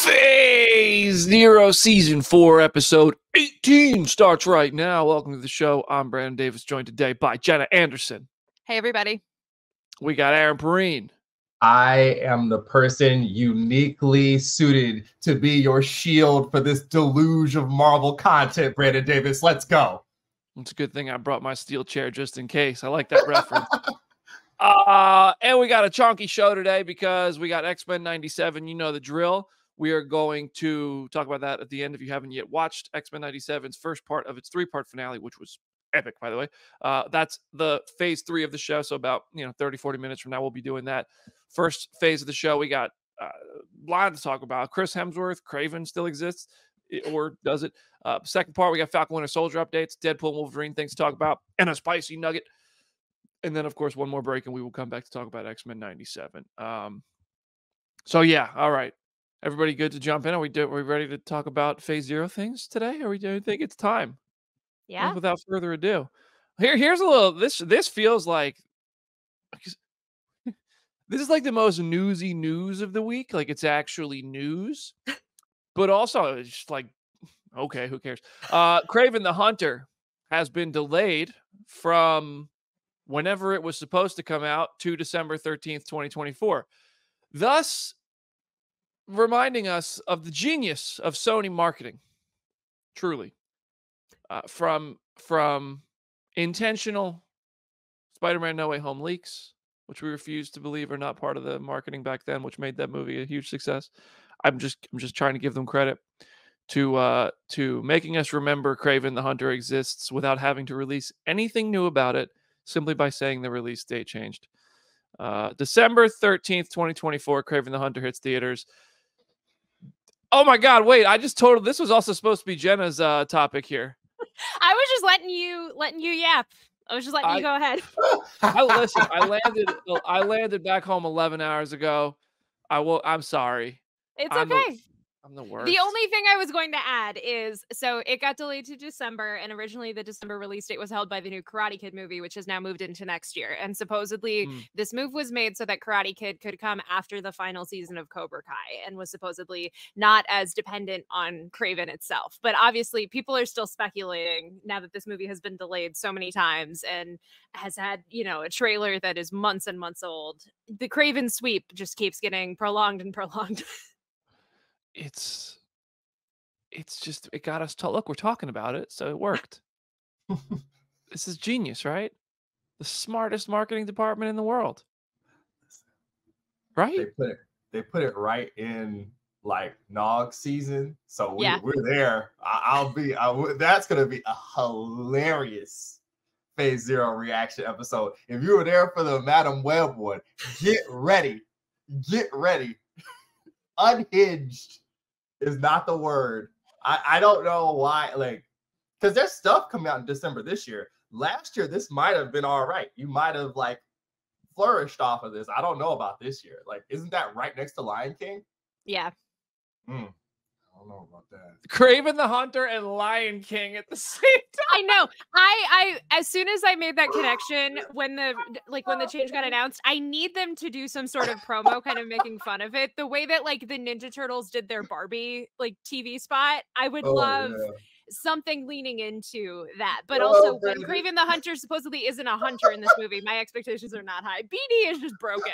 Phase Zero Season 4, Episode 18 starts right now. Welcome to the show. I'm Brandon Davis, joined today by Jenna Anderson. Hey, everybody. We got Aaron Perrine. I am the person uniquely suited to be your shield for this deluge of Marvel content, Brandon Davis. Let's go. It's a good thing I brought my steel chair just in case. I like that reference. And we got a chunky show today because we got X-Men 97. You know the drill. We are going to talk about that at the end if you haven't yet watched X-Men 97's first part of its three-part finale, which was epic, by the way. That's the phase 3 of the show. So about 30, 40 minutes from now, we'll be doing that. First phase of the show, we got a lot to talk about. Chris Hemsworth, Kraven still exists, or does it? Second part, we got Falcon Winter Soldier updates, Deadpool and Wolverine things to talk about, and a spicy nugget. And then, of course, one more break, and we will come back to talk about X-Men 97. So, yeah, all right. Everybody good to jump in? Are we ready to talk about Phase Zero things today? Or do you think it's time? Yeah. Without further ado, here's a little. This feels like this is like the most newsy news of the week. Like it's actually news, but also it's just like, okay, who cares? Kraven the Hunter has been delayed from whenever it was supposed to come out to December 13th, 2024. Thus, reminding us of the genius of Sony marketing. Truly. From intentional Spider-Man No Way Home leaks, which we refuse to believe are not part of the marketing back then, which made that movie a huge success. I'm just trying to give them credit to making us remember Kraven the Hunter exists without having to release anything new about it, simply by saying the release date changed. December 13th, 2024, Kraven the Hunter hits theaters. Oh my God, wait, this was also supposed to be Jenna's topic here. I was just letting you yap. I was just letting you go ahead. I landed back home 11 hours ago. I'm sorry. It's okay. I'm the worst. The only thing I was going to add is, so it got delayed to December, and originally the December release date was held by the new Karate Kid movie, which has now moved into next year. And supposedly this move was made so that Karate Kid could come after the final season of Cobra Kai and was supposedly not as dependent on Kraven itself. But obviously people are still speculating now that this movie has been delayed so many times and has had, a trailer that is months and months old. The Kraven sweep just keeps getting prolonged and prolonged. It's just, it got us to look, we're talking about it, so it worked. This is genius, right? The smartest marketing department in the world, right? They put it right in like Nog season, so we're there. That's gonna be a hilarious Phase Zero reaction episode. If you were there for the Madam Web one, get ready. Unhinged is not the word. I don't know why, because there's stuff coming out in December this year. Last year, this might have been all right. You might have flourished off of this. I don't know about this year. Isn't that right next to Lion King? Yeah. I don't know about that. Kraven the Hunter and Lion King at the same time. I know. I as soon as I made that connection when the change got announced, I need them to do some sort of promo kind of making fun of it. The way that the Ninja Turtles did their Barbie TV spot. I would love something leaning into that. But also when Kraven the Hunter supposedly isn't a hunter in this movie, my expectations are not high. BD is just broken.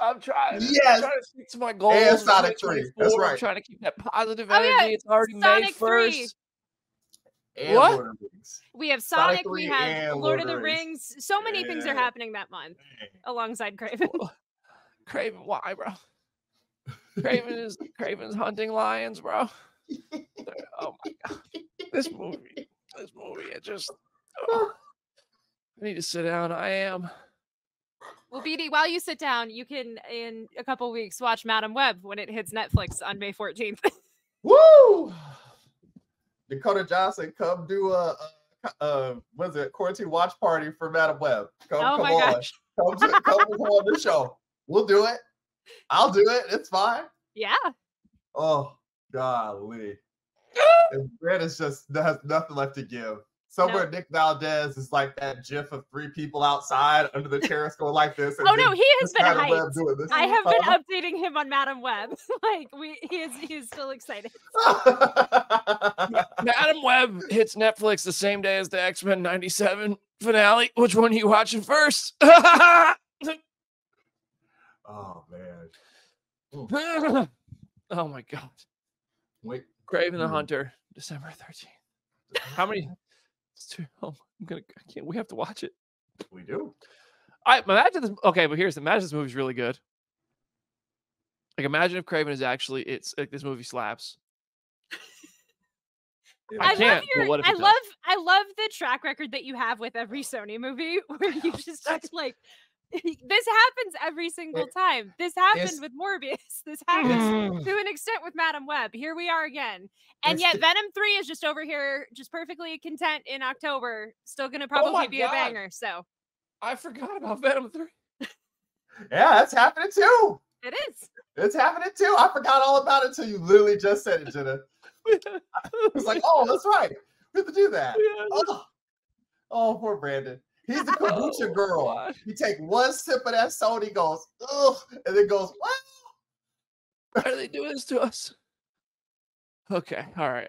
I'm trying. Yes. I'm trying to stick to my goals. And Sonic 3. That's right. I'm trying to keep that positive energy. It's already May 1st. And what? Lord of the Rings. We have Sonic. We 3 have Lord of the Rings. So many things are happening that month alongside Kraven. Kraven, why, bro? Kraven's hunting lions, bro. Oh my God. This movie. It just. I need to sit down. I am. Well, BD, while you sit down, you can, in a couple weeks, watch Madam Web when it hits Netflix on May 14th. Woo! Dakota Johnson, come do quarantine watch party for Madam Web. Come gosh. Come on the show. We'll do it. I'll do it. It's fine. Yeah. Oh, golly. And Brandon has nothing left to give. somewhere Nick Valdez is like that gif of 3 people outside under the terrace going like this. Oh no, he has been hyped. Doing this. I have been updating him on Madam Web. Like he is still excited. Madam Web hits Netflix the same day as the X-Men 97 finale. Which one are you watching first? Oh man. Oh my god. Wait. Kraven the Hunter, December 13th. How many? Oh, I can't. We have to watch it. We do. I imagine this. Okay, but imagine this movie's really good. Like, imagine if Kraven is actually. It's like this movie slaps. I love the track record that you have with every Sony movie, where you just like. This happens every single time. This happened with Morbius. This happens to an extent with Madam Web. Here we are again. And yet Venom 3 is just over here, just perfectly content in October. Still going to probably be a banger. So I forgot about Venom 3. Yeah, that's happening too. It is. It's happening too. I forgot all about it until you literally just said it, Jenna. I was like, oh, that's right. We have to do that. Yeah. Oh, poor Brandon. He's the kombucha girl. He take one sip of that soda, he goes, ugh, and then goes, what? Why are they doing this to us? Okay, all right.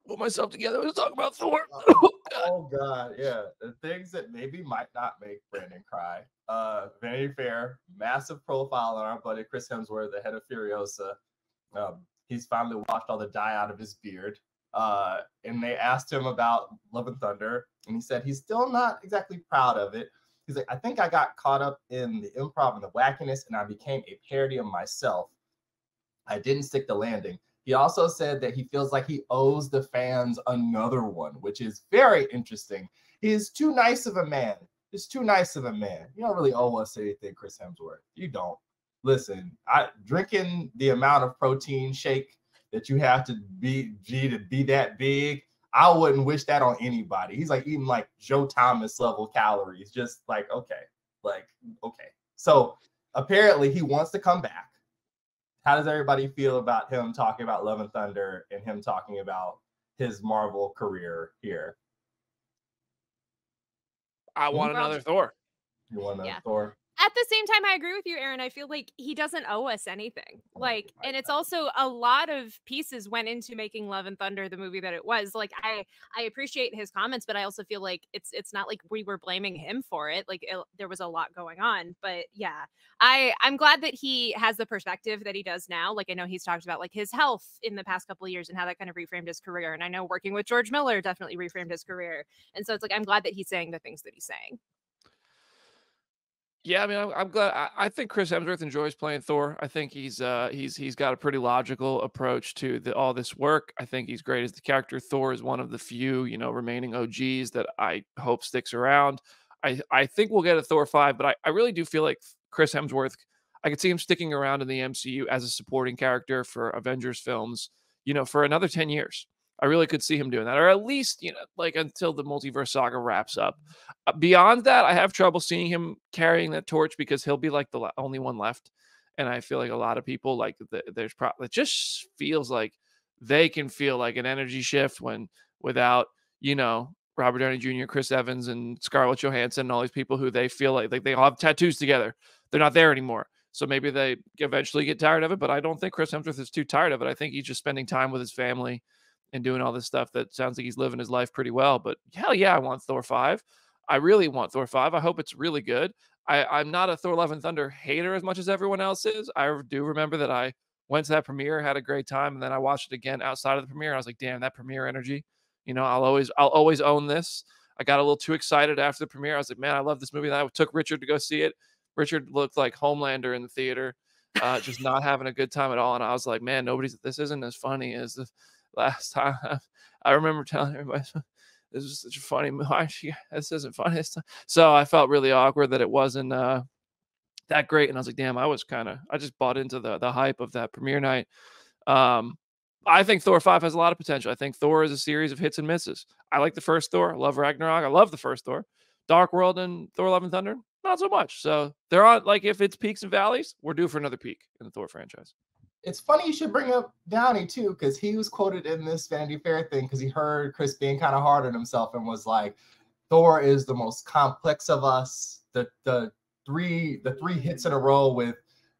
Put myself together. Let's talk about Thor. Oh God, yeah. The things that maybe might not make Brandon cry. Vanity Fair, massive profile on our buddy Chris Hemsworth, the head of Furiosa. He's finally washed all the dye out of his beard. And they asked him about Love and Thunder, and he said he's still not exactly proud of it. He's like, I think I got caught up in the improv and the wackiness, and I became a parody of myself. I didn't stick the landing. He also said that he feels like he owes the fans another one, which is very interesting. He is too nice of a man. He's too nice of a man. You don't really owe us anything, Chris Hemsworth. You don't. Listen, drinking the amount of protein shake that you have to be that big, I wouldn't wish that on anybody. He's like eating like Joe Thomas level calories, just like, okay. So apparently he wants to come back. How does everybody feel about him talking about Love and Thunder and him talking about his Marvel career here? I want another Thor. You want another Thor? At the same time, I agree with you, Aaron. I feel like he doesn't owe us anything. Like, and it's also a lot of pieces went into making Love and Thunder the movie that it was. Like, I appreciate his comments, but I also feel like it's not like we were blaming him for it. Like, there was a lot going on. But yeah, I'm glad that he has the perspective that he does now. Like, I know he's talked about like his health in the past couple of years and how that kind of reframed his career. And I know working with George Miller definitely reframed his career. And so it's like I'm glad that he's saying the things that he's saying. Yeah, I mean, I'm glad. I think Chris Hemsworth enjoys playing Thor. I think he's got a pretty logical approach to all this work. I think he's great as the character. Thor is one of the few, remaining OGs that I hope sticks around. I think we'll get a Thor 5, but I really do feel like Chris Hemsworth, I could see him sticking around in the MCU as a supporting character for Avengers films, for another 10 years. I really could see him doing that, or at least, like until the multiverse saga wraps up. Beyond that, I have trouble seeing him carrying that torch because he'll be like the only one left. And I feel like a lot of people like there's probably, it just feels like they can feel like an energy shift without, Robert Downey Jr., Chris Evans, and Scarlett Johansson, and all these people who they feel like they all have tattoos together. They're not there anymore. So maybe they eventually get tired of it, but I don't think Chris Hemsworth is too tired of it. I think he's just spending time with his family and doing all this stuff that sounds like he's living his life pretty well. But hell yeah, I want Thor 5. I really want Thor 5. I hope it's really good. I'm not a Thor Love and Thunder hater as much as everyone else is. I do remember that I went to that premiere, had a great time, and then I watched it again outside of the premiere. And I was like, damn, that premiere energy. I'll always own this. I got a little too excited after the premiere. I was like, man, I love this movie. And I took Richard to go see it. Richard looked like Homelander in the theater, just not having a good time at all. And I was like, man, this isn't as funny as the last time. I remember telling everybody, this is such a funny movie. This isn't funny. So I felt really awkward that it wasn't that great. And I was like, damn, I just bought into the hype of that premiere night. I think Thor 5 has a lot of potential. I think Thor is a series of hits and misses. I like the first Thor. I love Ragnarok. I love the first Thor. Dark World and Thor Love and Thunder, not so much. So they're on, like, if it's peaks and valleys, we're due for another peak in the Thor franchise. it's funny you should bring up Downey too, because he was quoted in this Vanity Fair thing because he heard Chris being kind of hard on himself and was like, Thor is the most complex of us. The three hits in a row with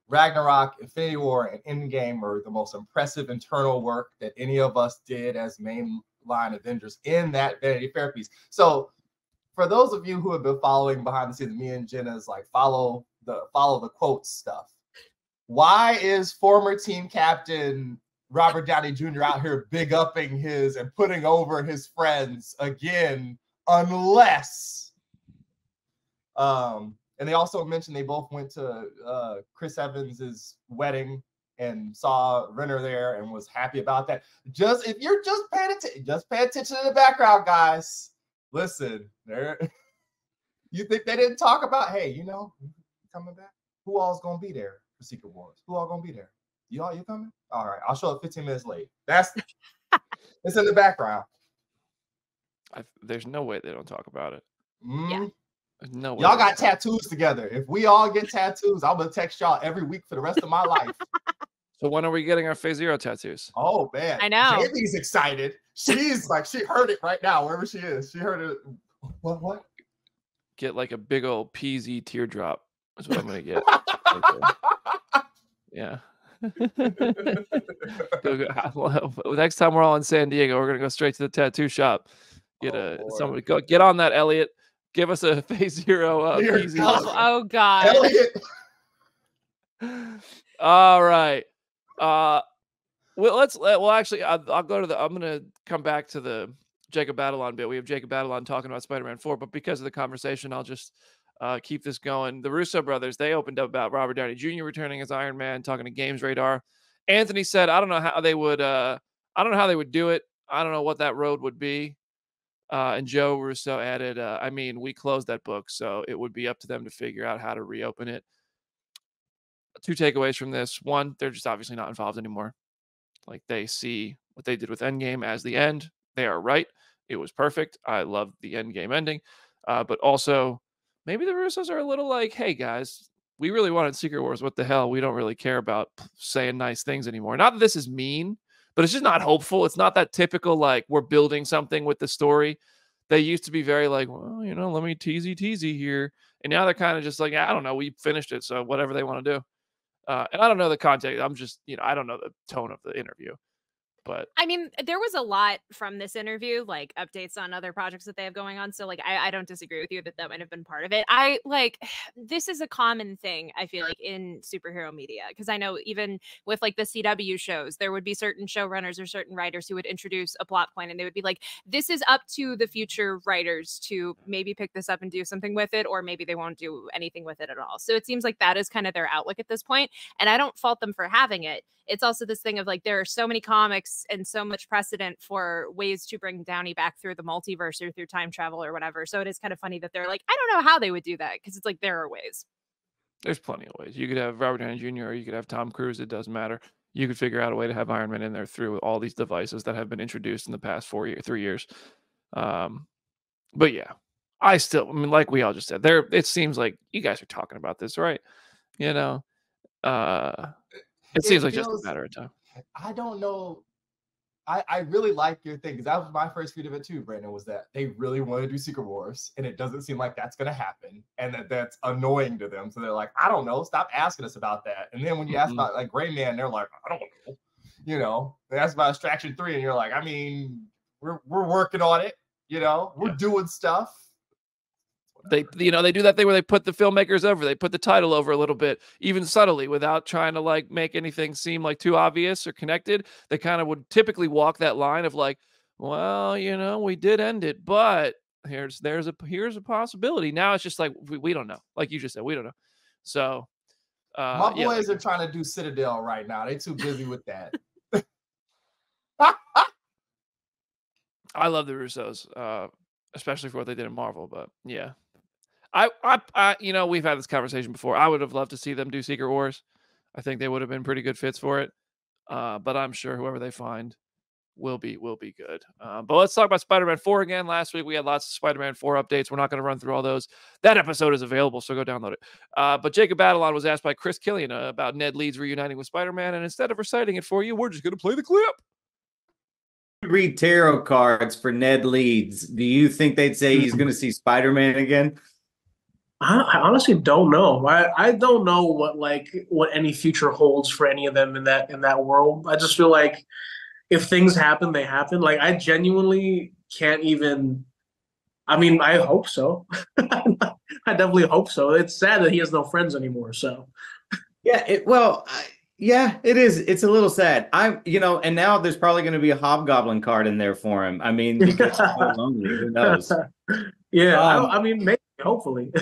Ragnarok, Infinity War, and Endgame are the most impressive internal work that any of us did as mainline Avengers in that Vanity Fair piece. So for those of you who have been following behind the scenes, me and Jenna's like follow the quotes stuff. Why is former team captain Robert Downey Jr. out here big upping his and putting over his friends again? Unless, and they also mentioned they both went to Chris Evans's wedding and saw Renner there and was happy about that. If you're just paying attention, pay attention to the background, guys. Listen, there. You think they didn't talk about? Hey, coming back? Who all's gonna be there for Secret Wars? Who all gonna be there? You coming? All right, I'll show up 15 minutes late. It's in the background. There's no way they don't talk about it. Yeah. There's no way. Y'all got tattoos together. If we all get tattoos, I'm gonna text y'all every week for the rest of my life. So when are we getting our Phase Zero tattoos? Oh man, I know. Jamie's excited. She's like, she heard it right now, wherever she is. She heard it. What? Get like a big old PZ teardrop. That's what I'm gonna get. Yeah. Next time we're all in San Diego, we're gonna go straight to the tattoo shop. Somebody go get on that, Elliot. Give us a Phase Zero PZ. Oh God. Elliot. All right. Well, actually, I'll go to I'm gonna come back to the Jacob Batalon bit. We have Jacob Batalon talking about Spider-Man 4, but because of the conversation, I'll just keep this going. The Russo brothers, they opened up about Robert Downey Jr. returning as Iron Man, talking to Games Radar. Anthony said, I don't know how they would do it. I don't know what that road would be. And Joe Russo added, I mean, we closed that book, so it would be up to them to figure out how to reopen it. 2 takeaways from this. 1, they're just obviously not involved anymore. Like, they see what they did with Endgame as the end. They are right. It was perfect. I love the Endgame ending. But also, maybe the Russos are a little like, hey, guys, we really wanted Secret Wars. What the hell? We don't really care about saying nice things anymore. Not that this is mean, but it's just not hopeful. It's not that typical, like, we're building something with the story. They used to be very like, well, let me teasy here. And now they're kind of just like, I don't know. We finished it, so whatever they want to do. And I don't know the context. I'm just, I don't know the tone of the interview. But I mean, there was a lot from this interview, like updates on other projects that they have going on. So like, I don't disagree with you that might have been part of it. This is a common thing, I feel like, in superhero media, because I know even with like the CW shows, there would be certain showrunners or certain writers who would introduce a plot point and they would be like, this is up to the future writers to maybe pick this up and do something with it, or maybe they won't do anything with it at all. So it seems like that is kind of their outlook at this point. And I don't fault them for having it. It's also this thing of like, there are so many comics and so much precedent for ways to bring Downey back through the multiverse or through time travel or whatever. So it is kind of funny that they're like, I don't know how they would do that, because it's like, there are ways. There's plenty of ways. You could have Robert Downey Jr. or you could have Tom Cruise. It doesn't matter. You could figure out a way to have Iron Man in there through all these devices that have been introduced in the past 3 years. But yeah, I mean, like we all just said, it seems like you guys are talking about this, right? It seems like just a matter of time. I don't know. I really like your thing, because that was my first read of it too, Brandon, was that they really want to do Secret Wars, and it doesn't seem like that's going to happen, and that's annoying to them. So they're like, I don't know, stop asking us about that. And then when you ask about like Gray Man, they're like, I don't know. They ask about Extraction 3, and you're like, I mean, we're working on it. We're doing stuff. They do that thing where they put the filmmakers over. They put the title over a little bit, even subtly, without trying to like make anything seem like too obvious or connected. They kind of would typically walk that line of like, well, we did end it, but here's a possibility. Now it's just like we don't know. Like you just said, we don't know. So my boys are trying to do Citadel right now. They're too busy with that. I love the Russos, especially for what they did in Marvel. But yeah. I we've had this conversation before. I would have loved to see them do Secret Wars. I think they would have been pretty good fits for it. But I'm sure whoever they find will be good. But let's talk about Spider-Man 4 again. Last week we had lots of Spider-Man 4 updates. We're not going to run through all those. That episode is available, so go download it. But Jacob Batalon was asked by Chris Killian about Ned Leeds reuniting with Spider-Man, and instead of reciting it for you, we're just going to play the clip. Read tarot cards for Ned Leeds. Do you think they'd say he's going to see Spider-Man again? I honestly don't know. I don't know what any future holds for any of them in that world. I just feel like if things happen, they happen. Like, I genuinely can't even. I mean, I hope so. I definitely hope so. It's sad that he has no friends anymore. So, yeah. Yeah, it is. It's a little sad. And now there's probably going to be a Hobgoblin card in there for him. I mean, he gets so lonely. Who knows? Yeah, I mean, maybe, hopefully.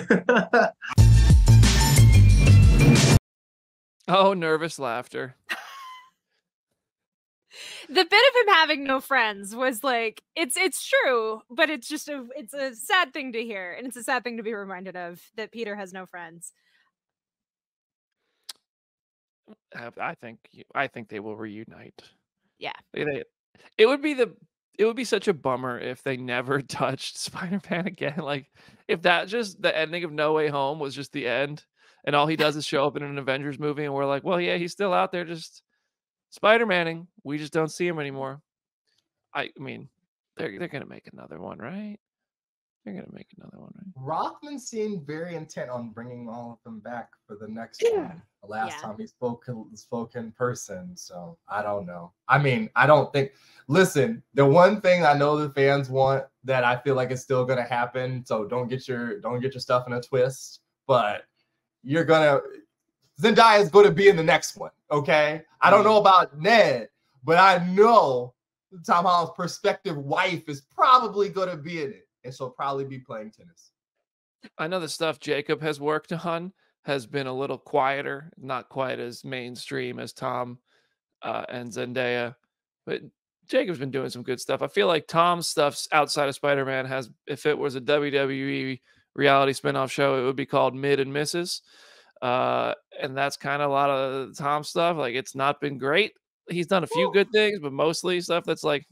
Oh, nervous laughter. The bit of him having no friends was like, it's true, but it's a sad thing to hear, and it's a sad thing to be reminded of, that Peter has no friends. I think they will reunite. Yeah. It would be such a bummer if they never touched Spider-Man again. Like, if that just the ending of No Way Home was just the end, and all he does is show up in an Avengers movie, and we're like, well, yeah, he's still out there just Spider-Manning. We just don't see him anymore. I mean, they're gonna make another one, right? They're gonna make another one, right? Rothman seemed very intent on bringing all of them back for the next one. The last time he spoke in person, so I don't know. I mean, I don't think. Listen, the one thing I know the fans want that I feel like is still gonna happen. So don't get your stuff in a twist. But Zendaya is going to be in the next one. Okay, I don't know about Ned, but I know Tom Holland's prospective wife is probably going to be in it. And she'll probably be playing tennis. I know the stuff Jacob has worked on has been a little quieter, not quite as mainstream as Tom and Zendaya, but Jacob's been doing some good stuff. I feel like Tom's stuff's outside of Spider-Man has, if it was a WWE reality spinoff show, it would be called Mid and Misses. And that's kind of a lot of Tom's stuff. Like, it's not been great. He's done a few good things, but mostly stuff that's like,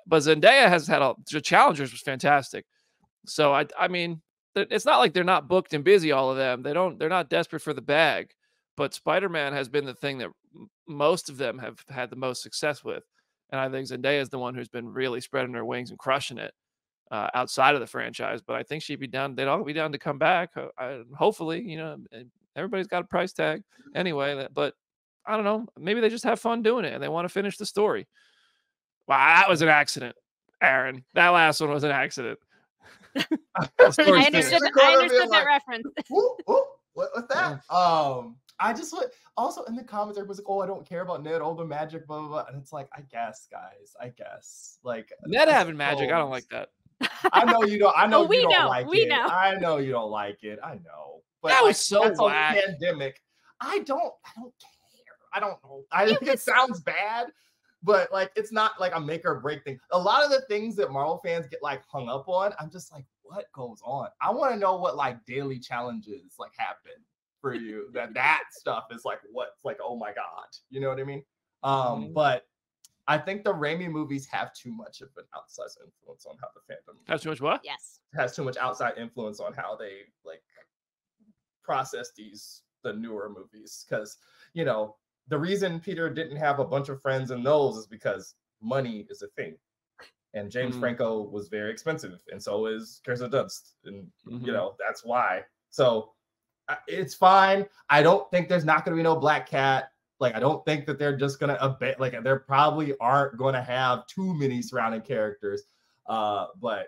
But Zendaya has had the Challengers was fantastic. So I mean, it's not like they're not booked and busy, all of them. They're not desperate for the bag, but Spider-Man has been the thing that most of them have had the most success with. And I think Zendaya is the one who's been really spreading her wings and crushing it outside of the franchise. But I think she'd be down. They'd all be down to come back. Hopefully, everybody's got a price tag anyway, but I don't know. Maybe they just have fun doing it and they want to finish the story. Wow, that was an accident, Aaron. That last one was an accident. I understood that reference. What's that? I just also in the comments, everybody's like, "Oh, I don't care about Ned, all the magic, blah blah blah," and it's like, I guess, guys, like Ned having magic, I don't like that. I know you don't. I know we you don't know. like We it. know. I know you don't like it. I know, but that was so that's whack. On the pandemic. I don't care. I don't know. I think it sounds bad. But like, it's not like a make or break thing. A lot of the things that Marvel fans get like hung up on, I'm just like, what goes on? I want to know what like daily challenges like happen for you. that stuff is like what's like, oh my god, you know what I mean? But I think the Raimi movies have too much of an outsized influence on how the fandom has too much what? Yes, has too much outside influence on how they like process the newer movies, because the reason Peter didn't have a bunch of friends in those is because money is a thing. And James Franco was very expensive. And so is Kirsten Dunst. And, that's why. So it's fine. I don't think there's not going to be no Black Cat. Like, I don't think that they're just going to, like, there probably aren't going to have too many surrounding characters. But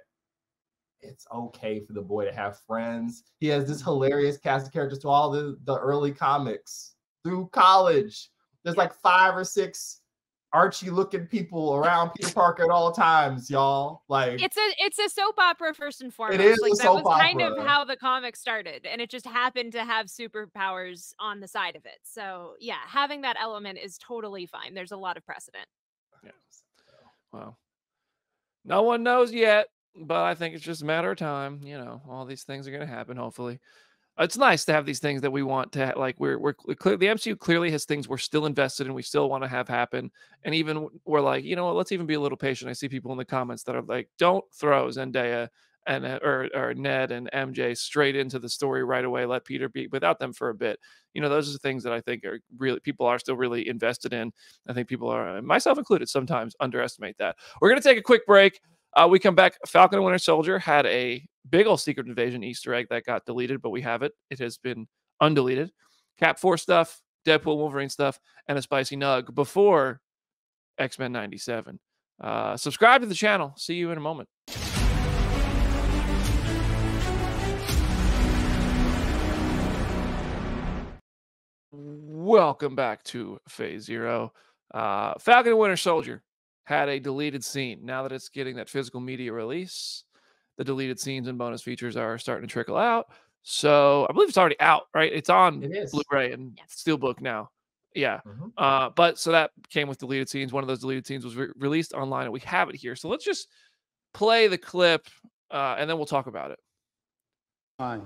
it's okay for the boy to have friends. He has this hilarious cast of characters to all the early comics through college. There's like 5 or 6 Archie-looking people around Peter Parker at all times, y'all. Like, it's a soap opera first and foremost. It is like a that soap was kind opera. of how the comic started, and it just happened to have superpowers on the side of it. So yeah, having that element is totally fine. There's a lot of precedent. Yeah. Well, no one knows yet, but I think it's just a matter of time. All these things are going to happen, hopefully. it's nice to have these things that we want to like. We're clear. The MCU clearly has things we're still invested in. We still want to have happen, and even we're like, you know what? Let's even be a little patient. I see people in the comments that are like, don't throw Zendaya and or Ned and MJ straight into the story right away. Let Peter be without them for a bit. You know, those are the things that I think are really people are still really invested in. I think people are, myself included, sometimes underestimate that. We're gonna take a quick break. We come back. Falcon and Winter Soldier had a big old Secret Invasion Easter egg that got deleted, but we have it. It has been undeleted. Cap 4 stuff, Deadpool, Wolverine stuff, and a spicy nug before X-Men 97. Subscribe to the channel. See you in a moment. Welcome back to Phase Zero. Falcon and Winter Soldier had a deleted scene. Now that it's getting that physical media release, the deleted scenes and bonus features are starting to trickle out. So I believe it's already out, right? It's on Blu-ray and Steelbook now. Yeah. But so that came with deleted scenes. One of those deleted scenes was released online, and we have it here. So let's just play the clip, and then we'll talk about it.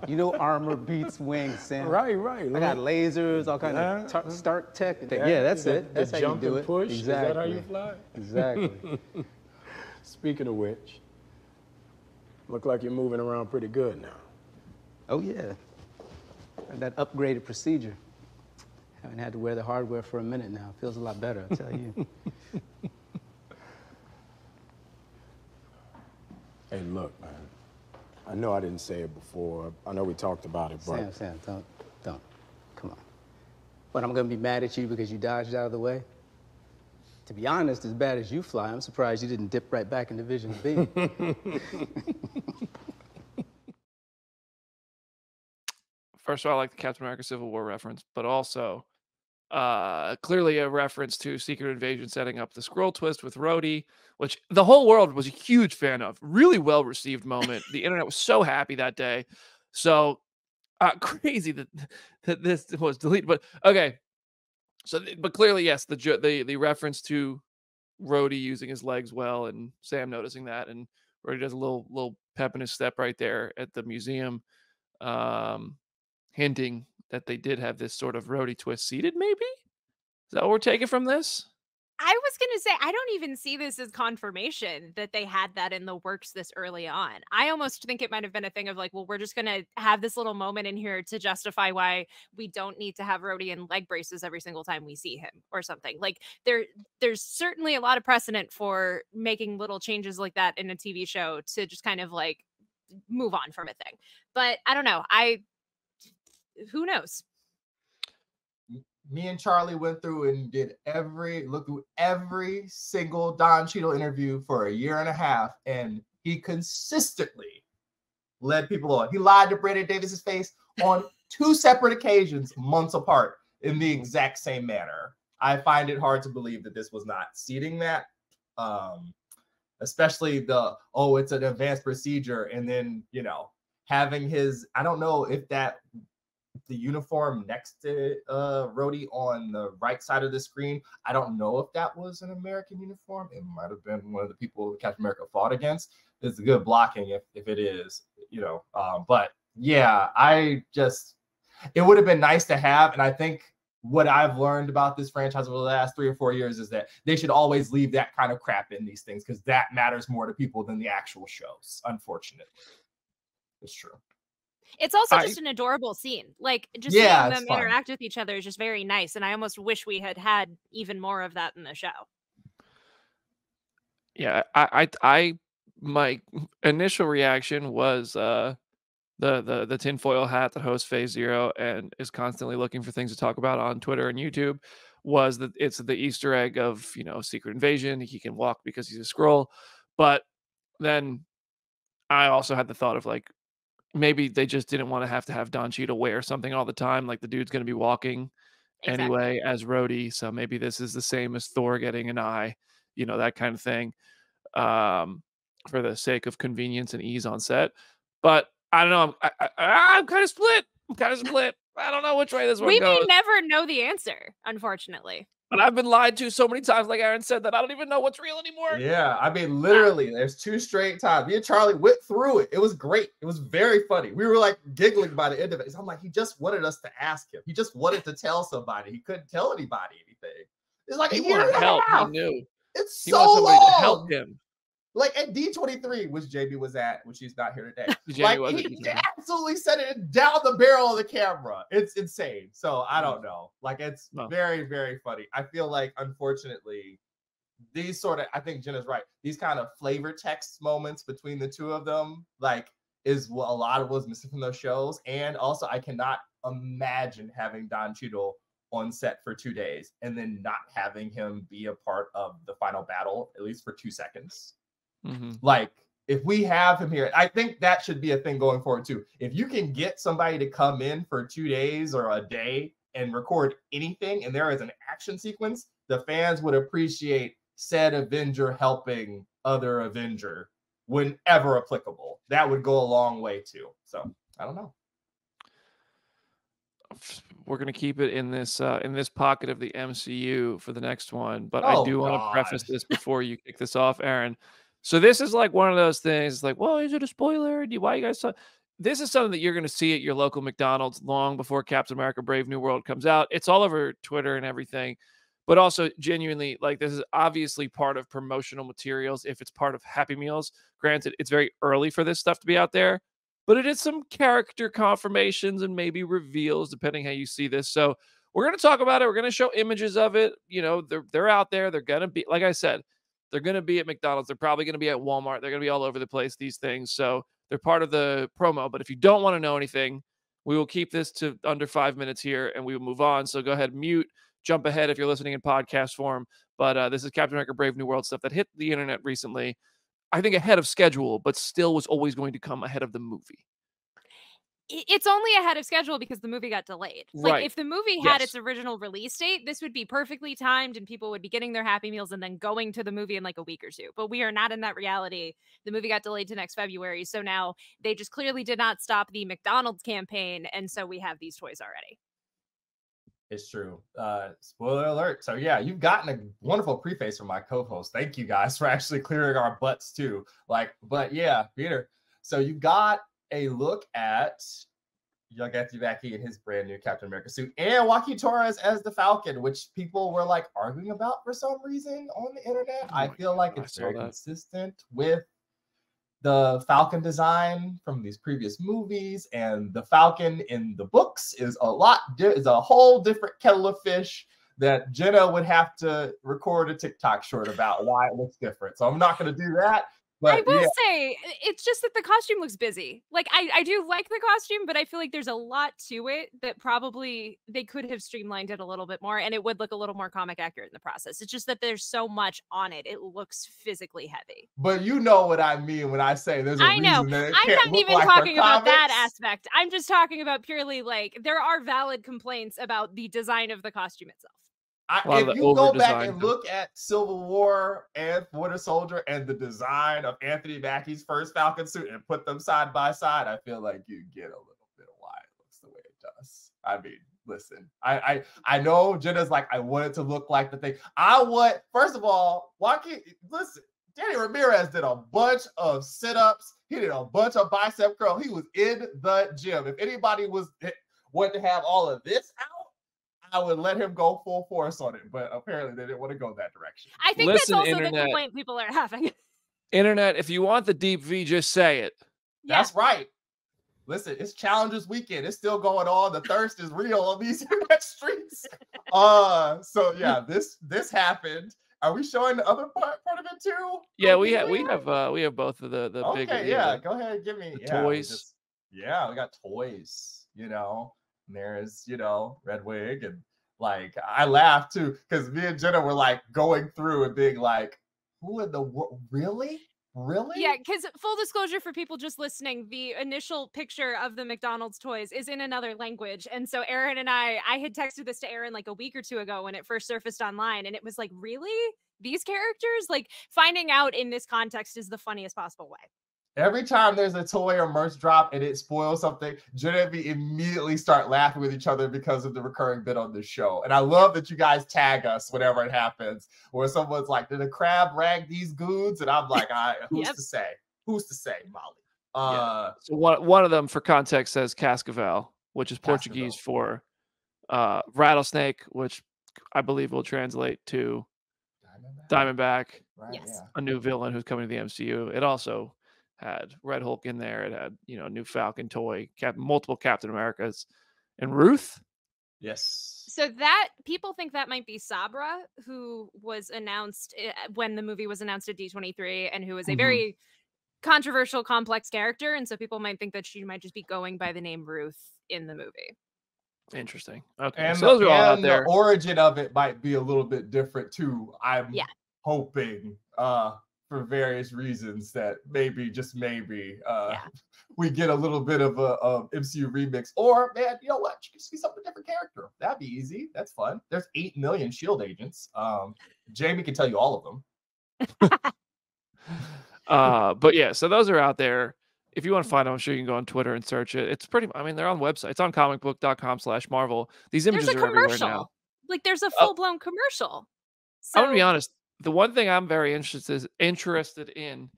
You know, armor beats wings, Sam. Right. I got lasers, all kind of Stark tech. Yeah, that's it. That's how you do it. Push. Exactly. Is that how you fly? Exactly. Speaking of which, look like you're moving around pretty good now. Oh yeah. That upgraded procedure. Haven't had to wear the hardware for a minute now. Feels a lot better, I tell you. Hey, look, man. I know I didn't say it before. I know we talked about it, but... Sam, don't. Come on. But I'm gonna be mad at you because you dodged out of the way? To be honest, as bad as you fly, I'm surprised you didn't dip right back into Vision's beam. First of all, I like the Captain America Civil War reference, but also clearly a reference to Secret Invasion setting up the Skrull twist with Rhodey, which the whole world was a huge fan of. Really well received moment. The internet was so happy that day. So crazy that this was deleted. But okay, so but clearly yes, the reference to Rhodey using his legs well, and Sam noticing that, and Rhodey does a little pep in his step right there at the museum, hinting that they did have this sort of Rhodey twist seated, maybe? Is that what we're taking from this? I was going to say, I don't even see this as confirmation that they had that in the works this early on. I almost think it might have been a thing of like, well, we're just going to have this little moment in here to justify why we don't need to have Rhodey in leg braces every single time we see him or something. Like there's certainly a lot of precedent for making little changes like that in a TV show to just kind of like move on from a thing. But I don't know. Who knows? Me and Charlie went through and looked through every single Don Cheadle interview for a year and a half, and he consistently led people on. He lied to Brandon Davis's face on 2 separate occasions, months apart, in the exact same manner. I find it hard to believe that this was not seeding that. Especially it's an advanced procedure, and then, having I don't know if the uniform next to Rhodey on the right side of the screen, I don't know if that was an American uniform. It might have been one of the people Captain America fought against. It's good blocking if it is, but yeah, it would have been nice to have. And I think what I've learned about this franchise over the last 3 or 4 years is that they should always leave that kind of crap in these things, because that matters more to people than the actual shows, unfortunately. It's true. It's also just an adorable scene. Like, just seeing them interact with each other is just very nice. And I almost wish we had even more of that in the show. Yeah, my initial reaction was the tinfoil hat that hosts Phase Zero and is constantly looking for things to talk about on Twitter and YouTube, was that it's the Easter egg of, Secret Invasion. He can walk because he's a Skrull. But then I also had the thought of like, maybe they just didn't want to have Don Cheadle wear something all the time. Like the dude's going to be walking anyway as Rhodey. So maybe this is the same as Thor getting an eye, that kind of thing, for the sake of convenience and ease on set. But I don't know. I'm kind of split. I don't know which way this one goes. We may never know the answer, unfortunately. But I've been lied to so many times, like Aaron said, that I don't even know what's real anymore. Yeah, I mean, literally, there's 2 straight times. Me and Charlie went through it. It was great. It was very funny. We were like giggling by the end of it. So I'm like, he just wanted us to ask him. He just wanted to tell somebody. He couldn't tell anybody anything. It's like He a year wanted and a help. half. He knew. It's He so wanted somebody long. to help him. Like at D23, which JB was at, which she's not here today. Jamie Like was at he D23. absolutely set it down the barrel of the camera. It's insane. So I don't know. Like it's very, very funny. I feel like unfortunately, these sort of, I think Jenna's right. These kind of flavor text moments between the two of them, like, is what a lot of what's missing from those shows. And also, I cannot imagine having Don Cheadle on set for 2 days and then not having him be a part of the final battle, at least for 2 seconds. Mm-hmm. Like, if we have him here, I think that should be a thing going forward too. If you can get somebody to come in for 2 days or a day and record anything, and there is an action sequence, the fans would appreciate said Avenger helping other Avenger whenever applicable. That would go a long way too. So I don't know. We're gonna keep it in this pocket of the MCU for the next one, but I do want to preface this before you kick this off, Aaron. So this is like one of those things, like, well, is it a spoiler? Why you guys? This is something that you're gonna see at your local McDonald's long before Captain America: Brave New World comes out. It's all over Twitter and everything, but also genuinely, like, this is obviously part of promotional materials. If it's part of Happy Meals, granted, it's very early for this stuff to be out there. But it is some character confirmations and maybe reveals, depending how you see this. So we're going to talk about it. We're going to show images of it. You know, they're out there. They're going to be, like I said, they're going to be at McDonald's. They're probably going to be at Walmart. They're going to be all over the place, these things. So they're part of the promo. But if you don't want to know anything, we will keep this to under 5 minutes here and we will move on. So go ahead, mute, jump ahead if you're listening in podcast form. But this is Captain America: Brave New World stuff that hit the internet recently. I think ahead of schedule, but still was always going to come ahead of the movie. It's only ahead of schedule because the movie got delayed. Right. Like, if the movie had its original release date, this would be perfectly timed and people would be getting their Happy Meals and then going to the movie in like a week or two. But we are not in that reality. The movie got delayed to next February. So now they just clearly did not stop the McDonald's campaign. And so we have these toys already. It's true. Spoiler alert. So yeah, you've gotten a wonderful preface from my co-host. Thank you guys for actually clearing our butts too. But yeah, Peter. So you got a look at young Anthony Mackie in his brand new Captain America suit and Joaquin Torres as the Falcon, which people were like arguing about for some reason on the internet. I feel like it's very consistent with the Falcon design from these previous movies, and the Falcon in the books is a whole different kettle of fish that Jenna would have to record a TikTok short about why it looks different. So I'm not going to do that. But I will say, it's just that the costume looks busy. Like, I do like the costume, but I feel like there's a lot to it that probably they could have streamlined it a little bit more, and it would look a little more comic accurate in the process. It's just that there's so much on it. It looks physically heavy. But you know what I mean when I say there's a reason that it I'm can't not look even like talking about that comics. aspect. I'm just talking about purely, like, there are valid complaints about the design of the costume itself. If you go back and look at Civil War and Winter Soldier and the design of Anthony Mackie's first Falcon suit and put them side by side, I feel like you get a little bit of why it looks the way it does. I mean, listen, I know Jenna's like, I want it to look like the thing. First of all, listen, Danny Ramirez did a bunch of sit-ups. He did a bunch of bicep curl. He was in the gym. If anybody wanted to have all of this out, I would let him go full force on it, but apparently they didn't want to go that direction. I think that's also the complaint people are having. Internet, if you want the deep V, just say it. That's right. Listen, it's Challengers Weekend. It's still going on. The thirst is real on these internet streets. So yeah, this happened. Are we showing the other part of it too? Yeah, we have both of the big. Okay, yeah, go ahead, give me the toys. We got toys. You know. And there's, Red Wig, and like I laughed too because me and Jenna were like going through and being like, "Who in the world? Really? Yeah, because full disclosure for people just listening, the initial picture of the McDonald's toys is in another language, and so Aaron and I had texted this to Aaron like a week or two ago when it first surfaced online, and it was like, really? These characters? Like, finding out in this context is the funniest possible way. Every time there's a toy or merch drop and it spoils something, Jen and me immediately start laughing with each other because of the recurring bit on this show. And I love that you guys tag us whenever it happens, where someone's like, did a crab rag these goods? And I'm like, who's to say? Who's to say, Molly? So one of them, for context, says Cascavel, which is Portuguese for rattlesnake, which I believe will translate to Diamondback. Right, Yes. yeah. A new villain who's coming to the MCU. It also had Red Hulk in there. It had, new Falcon toy, multiple Captain Americas, and Ruth. Yes. So that people think that might be Sabra, who was announced when the movie was announced at D23, and who is a very controversial, complex character. And so people might think that she might just be going by the name Ruth in the movie. Interesting. Okay, And, so those are all out there. The origin of it might be a little bit different too. I'm hoping for various reasons that maybe, just maybe, we get a little bit of a MCU remix. Or, man, you know what? You can just be some different character. That'd be easy. That's fun. There's 8 million SHIELD agents. Jamie can tell you all of them. But yeah, so those are out there. If you want to find them, I'm sure you can go on Twitter and search it. It's pretty, I mean, they're on the website. It's on comicbook.com/Marvel. These images are everywhere now. Like, there's a full-blown commercial. So, I'm gonna be honest. The one thing I'm very interested in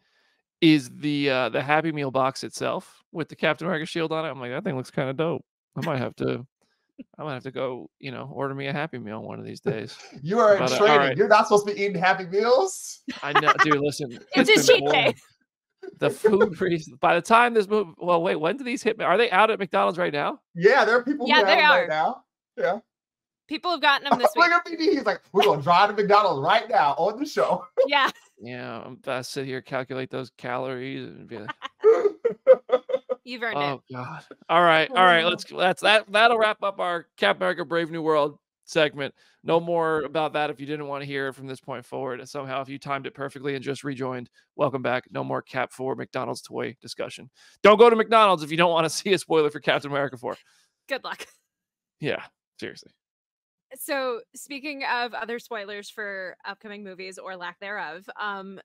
is the Happy Meal box itself with the Captain America shield on it. I'm like, that thing looks kind of dope. I might have to go, order me a Happy Meal one of these days. You are in training. Right. You're not supposed to be eating Happy Meals. I know, dude. Listen, it's a cheat day. The food priest. By the time this movie, well, wait, when do these hit? Are they out at McDonald's right now? Yeah, there are people who have them right now. Yeah. People have gotten them this week. Look at PD. He's like, we're going to drive to McDonald's right now on the show. Yeah. Yeah, I'm about to sit here, calculate those calories, and be like, you've earned it. Oh God! All right. That'll wrap up our Captain America: Brave New World segment. No more about that if you didn't want to hear it from this point forward. Somehow, if you timed it perfectly and just rejoined, welcome back. No more Cap 4 McDonald's toy discussion. Don't go to McDonald's if you don't want to see a spoiler for Captain America 4. Good luck. Yeah, seriously. So speaking of other spoilers for upcoming movies or lack thereof,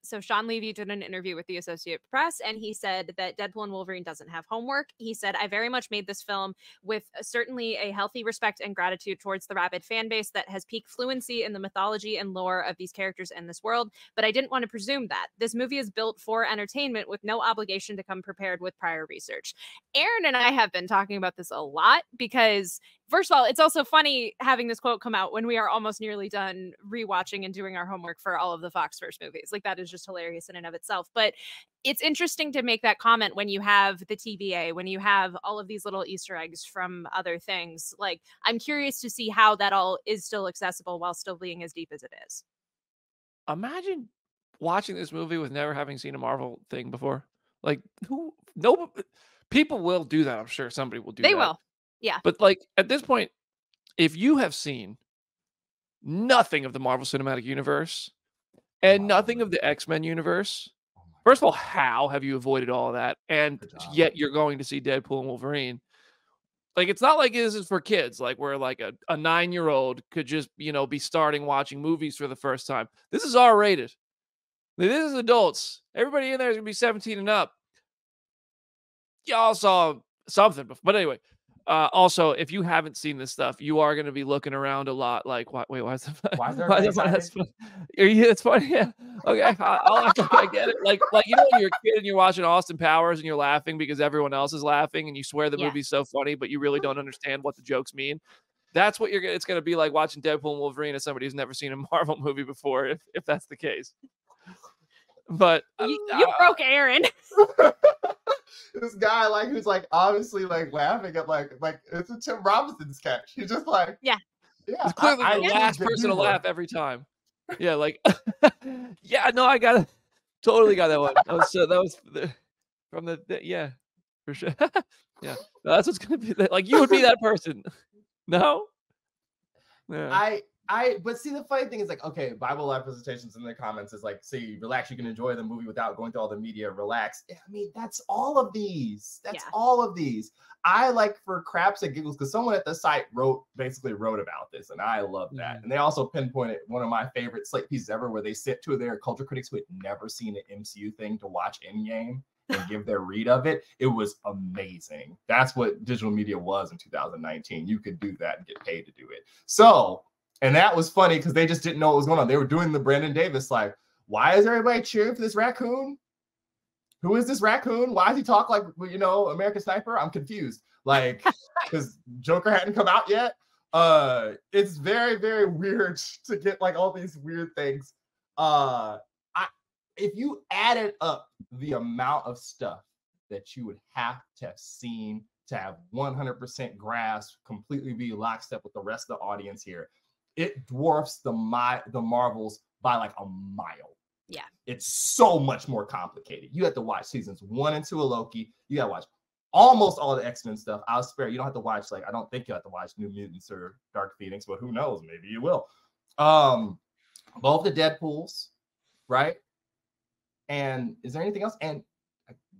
so Sean Levy did an interview with the Associated Press, and he said that Deadpool and Wolverine doesn't have homework. He said, I very much made this film with certainly a healthy respect and gratitude towards the rabid fan base that has peak fluency in the mythology and lore of these characters in this world, but I didn't want to presume that. This movie is built for entertainment with no obligation to come prepared with prior research. Aaron and I have been talking about this a lot because, first of all, it's also funny having this quote come out when we are almost nearly done rewatching and doing our homework for all of the Foxverse movies. Like, that is just hilarious in and of itself. But it's interesting to make that comment when you have the TVA, when you have all of these little Easter eggs from other things. Like, I'm curious to see how that all is still accessible while still being as deep as it is. Imagine watching this movie with never having seen a Marvel thing before. Like, people will do that. I'm sure somebody will do that. They will. Yeah. But like at this point, if you have seen nothing of the Marvel Cinematic Universe and nothing of the X-Men universe, first of all, how have you avoided all of that? And yet you're going to see Deadpool and Wolverine. Like, it's not like this is for kids, like where like a 9-year-old could just, be starting watching movies for the first time. This is R-rated. This is adults. Everybody in there is going to be 17 and up. Y'all saw something before. But anyway, also, if you haven't seen this stuff, you are going to be looking around a lot. Like, why is that? Why is there that's funny? It's funny. Yeah. Okay. I get it. Like when you're a kid and you're watching Austin Powers and you're laughing because everyone else is laughing and you swear the movie's so funny, but you really don't understand what the jokes mean. That's what it's going to be like watching Deadpool and Wolverine as somebody who's never seen a Marvel movie before, if that's the case. But you broke Aaron. This guy, like, who's like obviously like laughing at like it's a Tim Robinson sketch. He's just like, yeah. He's clearly the last person to laugh every time. Yeah, like, yeah, no, totally got that one. That was from the for sure. Yeah, that's what's gonna be. Like, you would be that person. No. Yeah. But see, the funny thing is, like, okay, Bible Live presentations in the comments is like, see, relax, you can enjoy the movie without going through all the media, relax. I mean, that's all of these. All of these. I like, for craps and giggles, because someone at the site basically wrote about this, and I love that. And they also pinpointed one of my favorite Slate pieces ever, where they sent two of their culture critics who had never seen an MCU thing to watch Endgame. and give their read of it, it was amazing. That's what digital media was in 2019. You could do that and get paid to do it. So, and that was funny because they just didn't know what was going on. They were doing the Brandon Davis, like, why is everybody cheering for this raccoon? Who is this raccoon? Why does he talk like, you know, American Sniper? I'm confused. Like, because Joker hadn't come out yet. It's very, very weird to get like all these weird things. If you added up the amount of stuff that you would have seen to have 100% grasp, completely be lockstep with the rest of the audience here, it dwarfs the Marvels by like a mile. Yeah. It's so much more complicated. You have to watch seasons 1 and 2 of Loki. You got to watch almost all the X-Men stuff. I'll spare you. Don't have to watch, like, I don't think you have to watch New Mutants or Dark Phoenix, but who knows? Maybe you will. Both the Deadpools, right? And is there anything else? And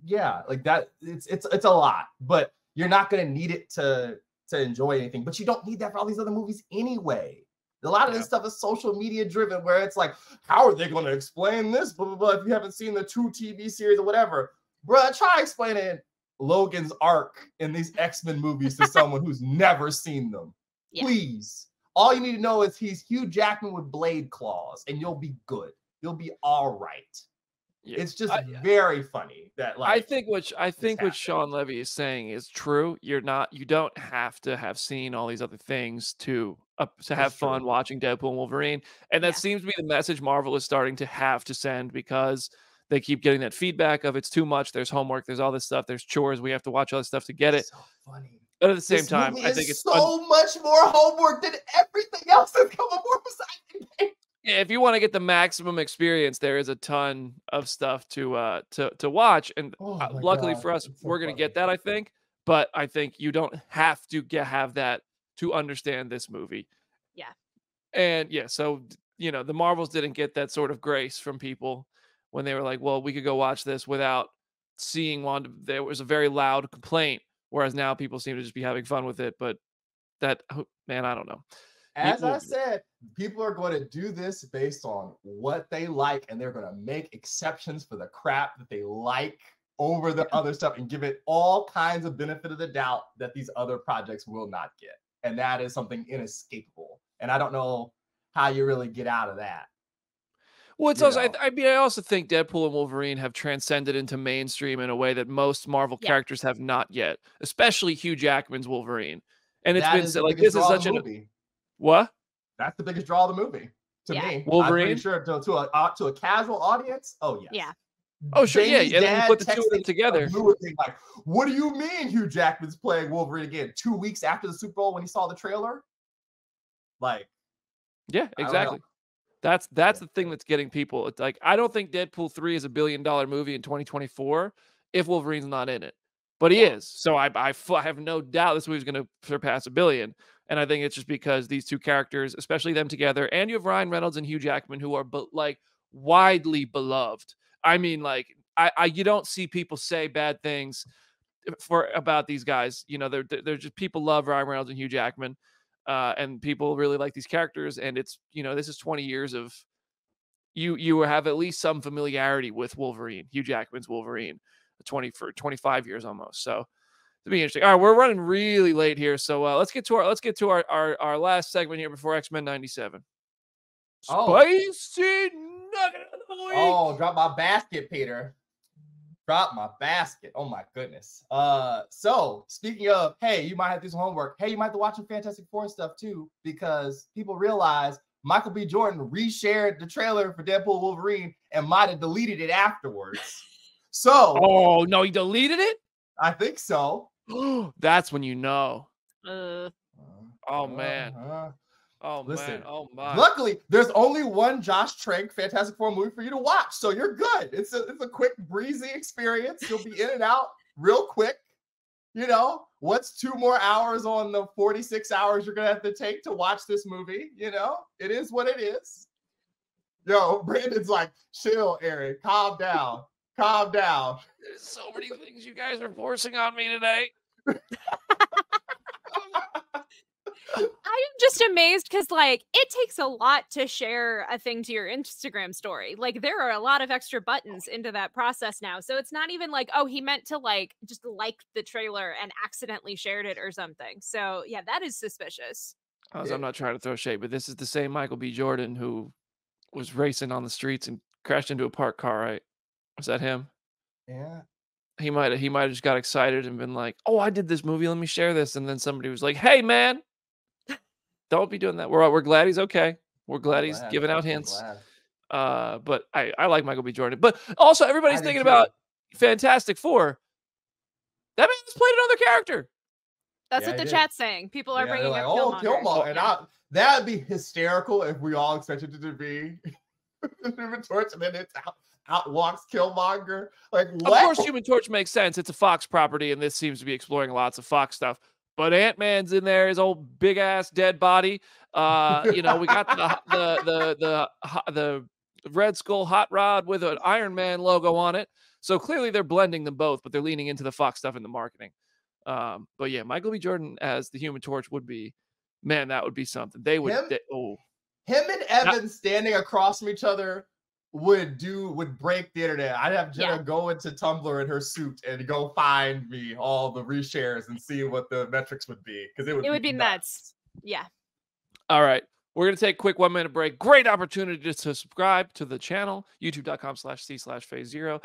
yeah, like that, it's a lot, but you're not going to need it to enjoy anything, but you don't need that for all these other movies anyway. A lot of this stuff is social media driven, where it's like, how are they going to explain this? Blah, blah, blah. If you haven't seen the 2 TV series or whatever, bruh, try explaining Logan's arc in these X-Men movies to someone who's never seen them. Yeah. Please. All you need to know is he's Hugh Jackman with blade claws, and you'll be good. You'll be all right. Yeah. It's just very funny that, like, I think what Sean Levy is saying is true. You don't have to have seen all these other things to have fun watching Deadpool and Wolverine. And that seems to be the message Marvel is starting to have to send, because they keep getting that feedback of it's too much. There's homework. There's all this stuff. There's chores. We have to watch all this stuff to get it. So funny. But at the same time, I think it's so much more homework than everything else that's come up beside the game. Yeah, if you want to get the maximum experience, there is a ton of stuff to watch, and luckily for us, we're going to get that, I think. But I think you don't have to have that to understand this movie. Yeah. And yeah, so you know, the Marvels didn't get that sort of grace from people when they were like, "Well, we could go watch this without seeing Wanda." There was a very loud complaint, whereas now people seem to just be having fun with it. But that, man, I don't know. As I said, people are going to do this based on what they like, and they're going to make exceptions for the crap that they like over the other stuff and give it all kinds of benefit of the doubt that these other projects will not get. And that is something inescapable. And I don't know how you really get out of that. Well, it's also, I also think Deadpool and Wolverine have transcended into mainstream in a way that most Marvel characters have not yet, especially Hugh Jackman's Wolverine. And it's been like, this is such a movie. What? That's the biggest draw of the movie to me. Wolverine? I'm pretty sure to a casual audience. Oh yes. Yeah. Oh sure, yeah. And then you put the two of them together. Like, what do you mean Hugh Jackman's playing Wolverine again? 2 weeks after the Super Bowl when he saw the trailer? Like, yeah, exactly. That's the thing that's getting people. It's like, I don't think Deadpool 3 is $1 billion movie in 2024 if Wolverine's not in it. But he is. So I have no doubt this movie's going to surpass $1 billion. And I think it's just because these two characters, especially them together, and you have Ryan Reynolds and Hugh Jackman, who are like widely beloved. I mean, like, you don't see people say bad things about these guys. You know, they're just, people love Ryan Reynolds and Hugh Jackman, and people really like these characters. And it's, you know, this is 20 years of you have at least some familiarity with Wolverine, Hugh Jackman's Wolverine, 25 years almost. So it'll be interesting. All right, we're running really late here, so let's get to our last segment here before X-Men 97. Spicy nugget of the week. Oh, drop my basket, Peter. Drop my basket. Oh my goodness. So speaking of, hey, you might have to do some homework. Hey, you might have to watch some Fantastic Four stuff too, because people realize Michael B. Jordan reshared the trailer for Deadpool Wolverine and might have deleted it afterwards. So, oh no, he deleted it? I think so. That's when you know. Oh man. Listen, man. Oh my. Luckily, there's only one Josh Trank Fantastic Four movie for you to watch, so you're good. It's a quick, breezy experience. You'll be in and out real quick. You know, what's 2 more hours on the 46 hours you're gonna have to take to watch this movie? You know, it is what it is. Yo, Brandon's like, chill, Eric, calm down. Calm down. There's so many things you guys are forcing on me today. I'm just just amazed because, like, it takes a lot to share a thing to your Instagram story. Like, there are a lot of extra buttons into that process now. So it's not even like, oh, he meant to, like, just like the trailer and accidentally shared it or something. So, yeah, that is suspicious. I'm not trying to throw shade, but this is the same Michael B. Jordan who was racing on the streets and crashed into a parked car, right? Was that him? Yeah. He might have just got excited and been like, "Oh, I did this movie. Let me share this." And then somebody was like, "Hey, man, don't be doing that." We're glad he's okay. We're glad he's giving out hints. But I like Michael B. Jordan. But also, everybody's thinking about Fantastic Four. That man just played another character. That's what the chat's saying. People are bringing up Killmonger. And that would be hysterical if we all expected it to be Human Torch, and then it's out walks Killmonger. Like, what? Of course, Human Torch makes sense. It's a Fox property, and this seems to be exploring lots of Fox stuff. But Ant-Man's in there, his old big ass dead body. We got the Red Skull hot rod with an Iron Man logo on it. So clearly they're blending them both, but they're leaning into the Fox stuff in the marketing. But yeah, Michael B. Jordan as the Human Torch would be, man, that would be something. They would. Him and Evan standing across from each other would break the internet. I'd have Jenna go into Tumblr in her suit and go find me all the reshares and see what the metrics would be, because it would be nuts. Yeah. All right. We're going to take a quick 1 minute break. Great opportunity to subscribe to the channel, youtube.com/c/phase0,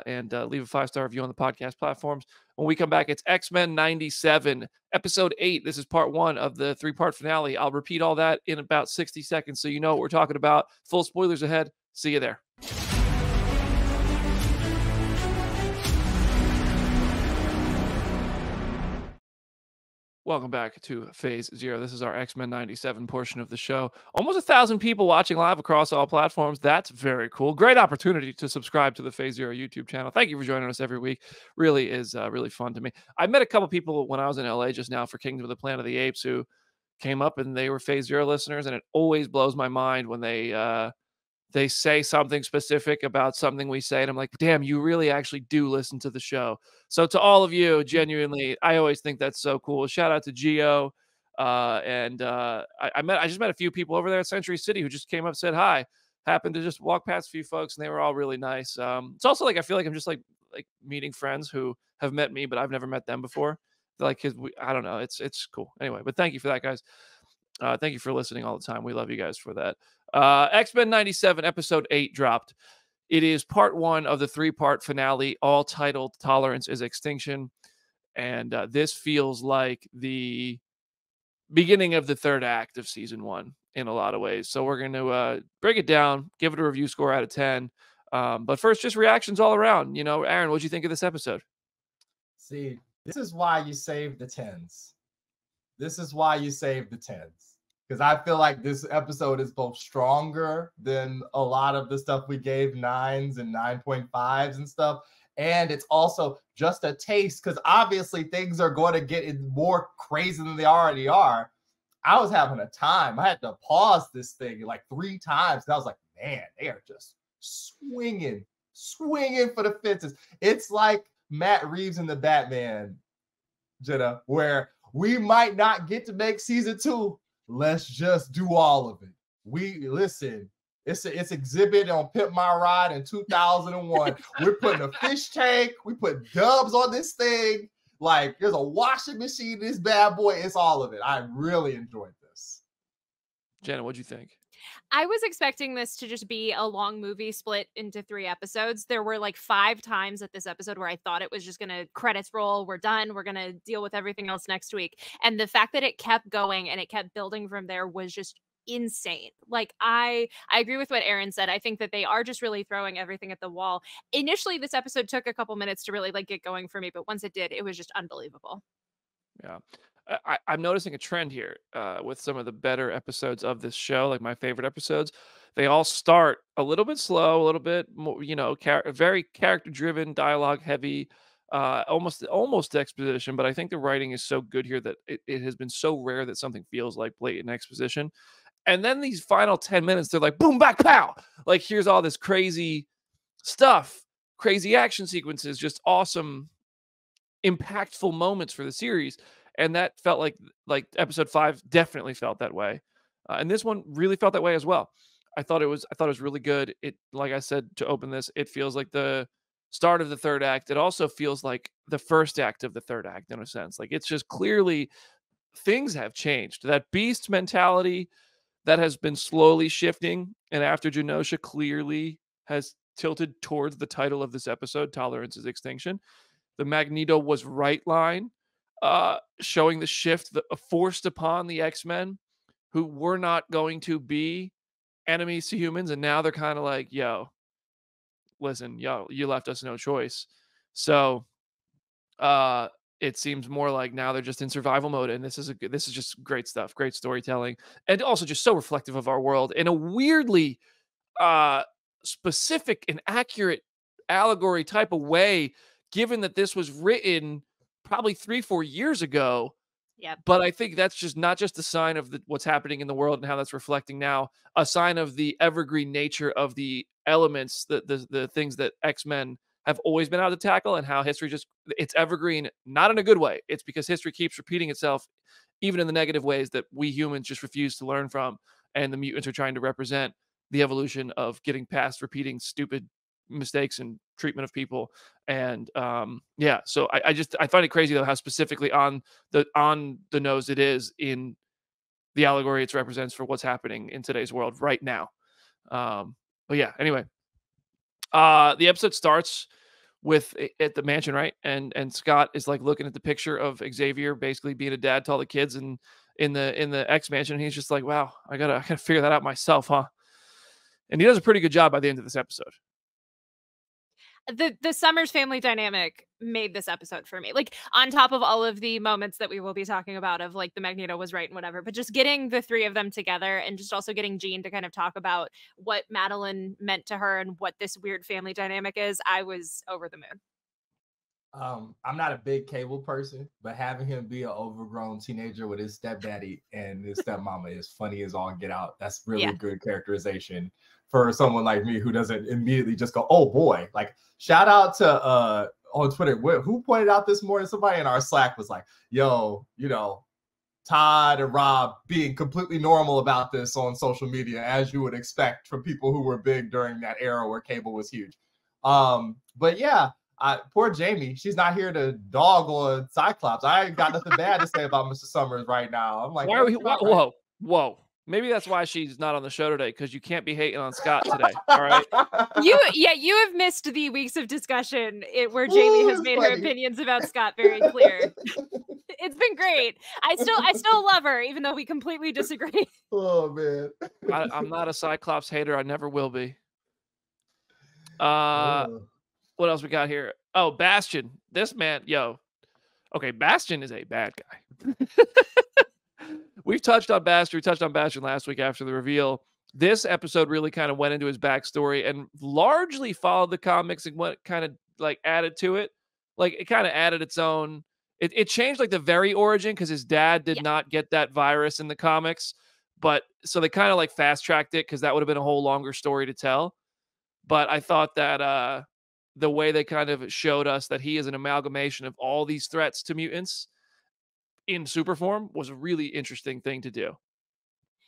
and leave a 5-star review on the podcast platforms. When we come back, it's X-Men 97, episode 8. This is part 1 of the 3-part finale. I'll repeat all that in about 60 seconds so you know what we're talking about. Full spoilers ahead. See you there. Welcome back to Phase Zero. This is our X-Men 97 portion of the show. Almost 1,000 people watching live across all platforms. That's very cool. Great opportunity to subscribe to the Phase Zero YouTube channel. Thank you for joining us every week. Really is really fun to me. I met a couple people when I was in LA just now for Kingdom of the Planet of the Apes who came up and they were Phase Zero listeners, and it always blows my mind when they say something specific about something we say, and I'm like, damn, you really actually do listen to the show. So to all of you, genuinely, I always think that's so cool. Shout out to Gio. I just met a few people over there at Century City who just came up, said hi. Happened to just walk past a few folks, and they were all really nice. It's also like I feel like I'm just like meeting friends who have met me, but I've never met them before. Like, I don't know. It's cool. Anyway, but thank you for that, guys. Thank you for listening all the time. We love you guys for that. X-Men 97, episode 8 dropped. It is part 1 of the 3-part finale, all titled Tolerance is Extinction. And this feels like the beginning of the 3rd act of season 1 in a lot of ways. So we're going to break it down, give it a review score out of 10. But first, just reactions all around. Aaron, what'd you think of this episode? See, this is why you save the 10s. This is why you save the 10s. Because I feel like this episode is both stronger than a lot of the stuff we gave 9s and 9.5s and stuff. And it's also just a taste, because obviously things are going to get more crazy than they already are. I was having a time. I had to pause this thing like 3 times. And I was like, man, they are just swinging for the fences. It's like Matt Reeves in the Batman, Jenna, where we might not get to make season 2. Let's just do all of it. It's exhibit on Pimp My Ride in 2001. We're putting a fish tank. We put dubs on this thing. Like, there's a washing machine, this bad boy. It's all of it. I really enjoyed this. Jenna, what'd you think? I was expecting this to just be a long movie split into 3 episodes. There were like 5 times at this episode where I thought it was just going to credits roll. We're done. We're going to deal with everything else next week. And the fact that it kept going and it kept building from there was just insane. Like, I agree with what Aaron said. I think that they are just really throwing everything at the wall. Initially, this episode took a couple minutes to really like get going for me, but once it did, it was just unbelievable. Yeah. I'm noticing a trend here with some of the better episodes of this show, like my favorite episodes. They all start a little bit slow, a little bit more, very character-driven, dialogue-heavy, almost exposition. But I think the writing is so good here that it has been so rare that something feels like blatant exposition. And then these final 10 minutes, they're like, boom, back, pow! Like, here's all this crazy stuff, crazy action sequences, just awesome, impactful moments for the series. and that felt like episode 5 definitely felt that way, and this one really felt that way as well. I thought it was really good. It, like I said to open this, it feels like the start of the third act. It also feels like the first act of the third act in a sense. Like it's just clearly things have changed. That beast mentality that has been slowly shifting, and after Genosha clearly has tilted towards the title of this episode, Tolerance is Extinction. The Magneto was right line, showing the shift forced upon the X-Men, who were not going to be enemies to humans, and now they're kind of like, yo, listen, yo, you left us no choice. So it seems more like now they're just in survival mode, and this is just great stuff, great storytelling, and also just so reflective of our world in a weirdly specific and accurate allegory type of way, given that this was written probably 3-4 years ago. Yeah. But I think that's just not just a sign of what's happening in the world and how that's reflecting now, a sign of the evergreen nature of the elements, the things that X-Men have always been able to tackle, and how history it's evergreen, not in a good way. It's because history keeps repeating itself, even in the negative ways that we humans just refuse to learn from. And the mutants are trying to represent the evolution of getting past repeating stupid mistakes and treatment of people. And yeah, so I find it crazy though how specifically on the nose it is in the allegory it represents for what's happening in today's world right now. But yeah, anyway, the episode starts with at the mansion, right? And Scott is like looking at the picture of Xavier basically being a dad to all the kids and in the X mansion, and he's just like, wow, I gotta figure that out myself, huh? And he does a pretty good job by the end of this episode. The Summers family dynamic made this episode for me. Like, on top of all of the moments that we will be talking about of like the Magneto was right and whatever, but just getting the three of them together, and just also getting Jean to kind of talk about what Madeline meant to her and what this weird family dynamic is, I was over the moon. I'm not a big Cable person, but having him be an overgrown teenager with his stepdaddy and his stepmama is funny as all get out. That's really good characterization for someone like me who doesn't immediately just go, oh boy. Like, shout out to on Twitter, who pointed out this morning, somebody in our Slack was like, yo, you know, Todd and Rob being completely normal about this on social media, as you would expect from people who were big during that era where Cable was huge. But yeah, poor Jamie, she's not here to dog on Cyclops. I ain't got nothing bad to say about Mr. Summers right now. I'm like, whoa. Maybe that's why she's not on the show today, because you can't be hating on Scott today. All right. You have missed the weeks of discussion where Jamie has made her opinions about Scott very clear. It's been great. I still love her, even though we completely disagree. Oh man. I'm not a Cyclops hater. I never will be. What else we got here? Oh, Bastion. This man, yo. Okay, Bastion is a bad guy. We touched on Bastion last week after the reveal. This episode really kind of went into his backstory and largely followed the comics and what kind of like added to it. Like it kind of added its own. It changed like the very origin because his dad did not get that virus in the comics, but so they kind of like fast tracked it because that would have been a whole longer story to tell. But I thought that the way they kind of showed us that he is an amalgamation of all these threats to mutants in super form was a really interesting thing to do.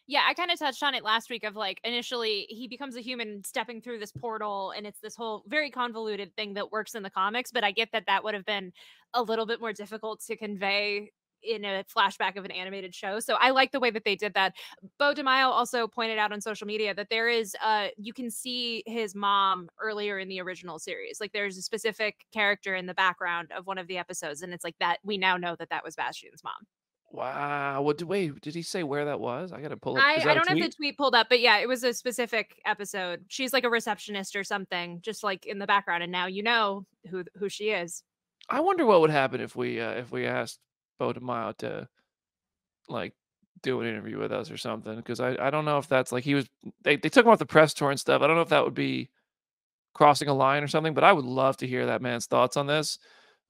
Yeah, I kind of touched on it last week of like, initially he becomes a human stepping through this portal, and it's this whole very convoluted thing that works in the comics, but I get that would have been a little bit more difficult to convey in a flashback of an animated show. So I like the way that they did that. Bo DeMaio also pointed out on social media that there is you can see his mom earlier in the original series. Like there's a specific character in the background of one of the episodes, and it's like that we now know that was Bastion's mom. Wow. Wait, did he say where that was? I gotta pull up. I don't have the tweet pulled up, but yeah, it was a specific episode. She's like a receptionist or something, just like in the background, and now you know who she is. I wonder what would happen if we asked Bo DeMaio to like do an interview with us or something, because I don't know if that's like they took him off the press tour and stuff. I don't know if that would be crossing a line or something, but I would love to hear that man's thoughts on this.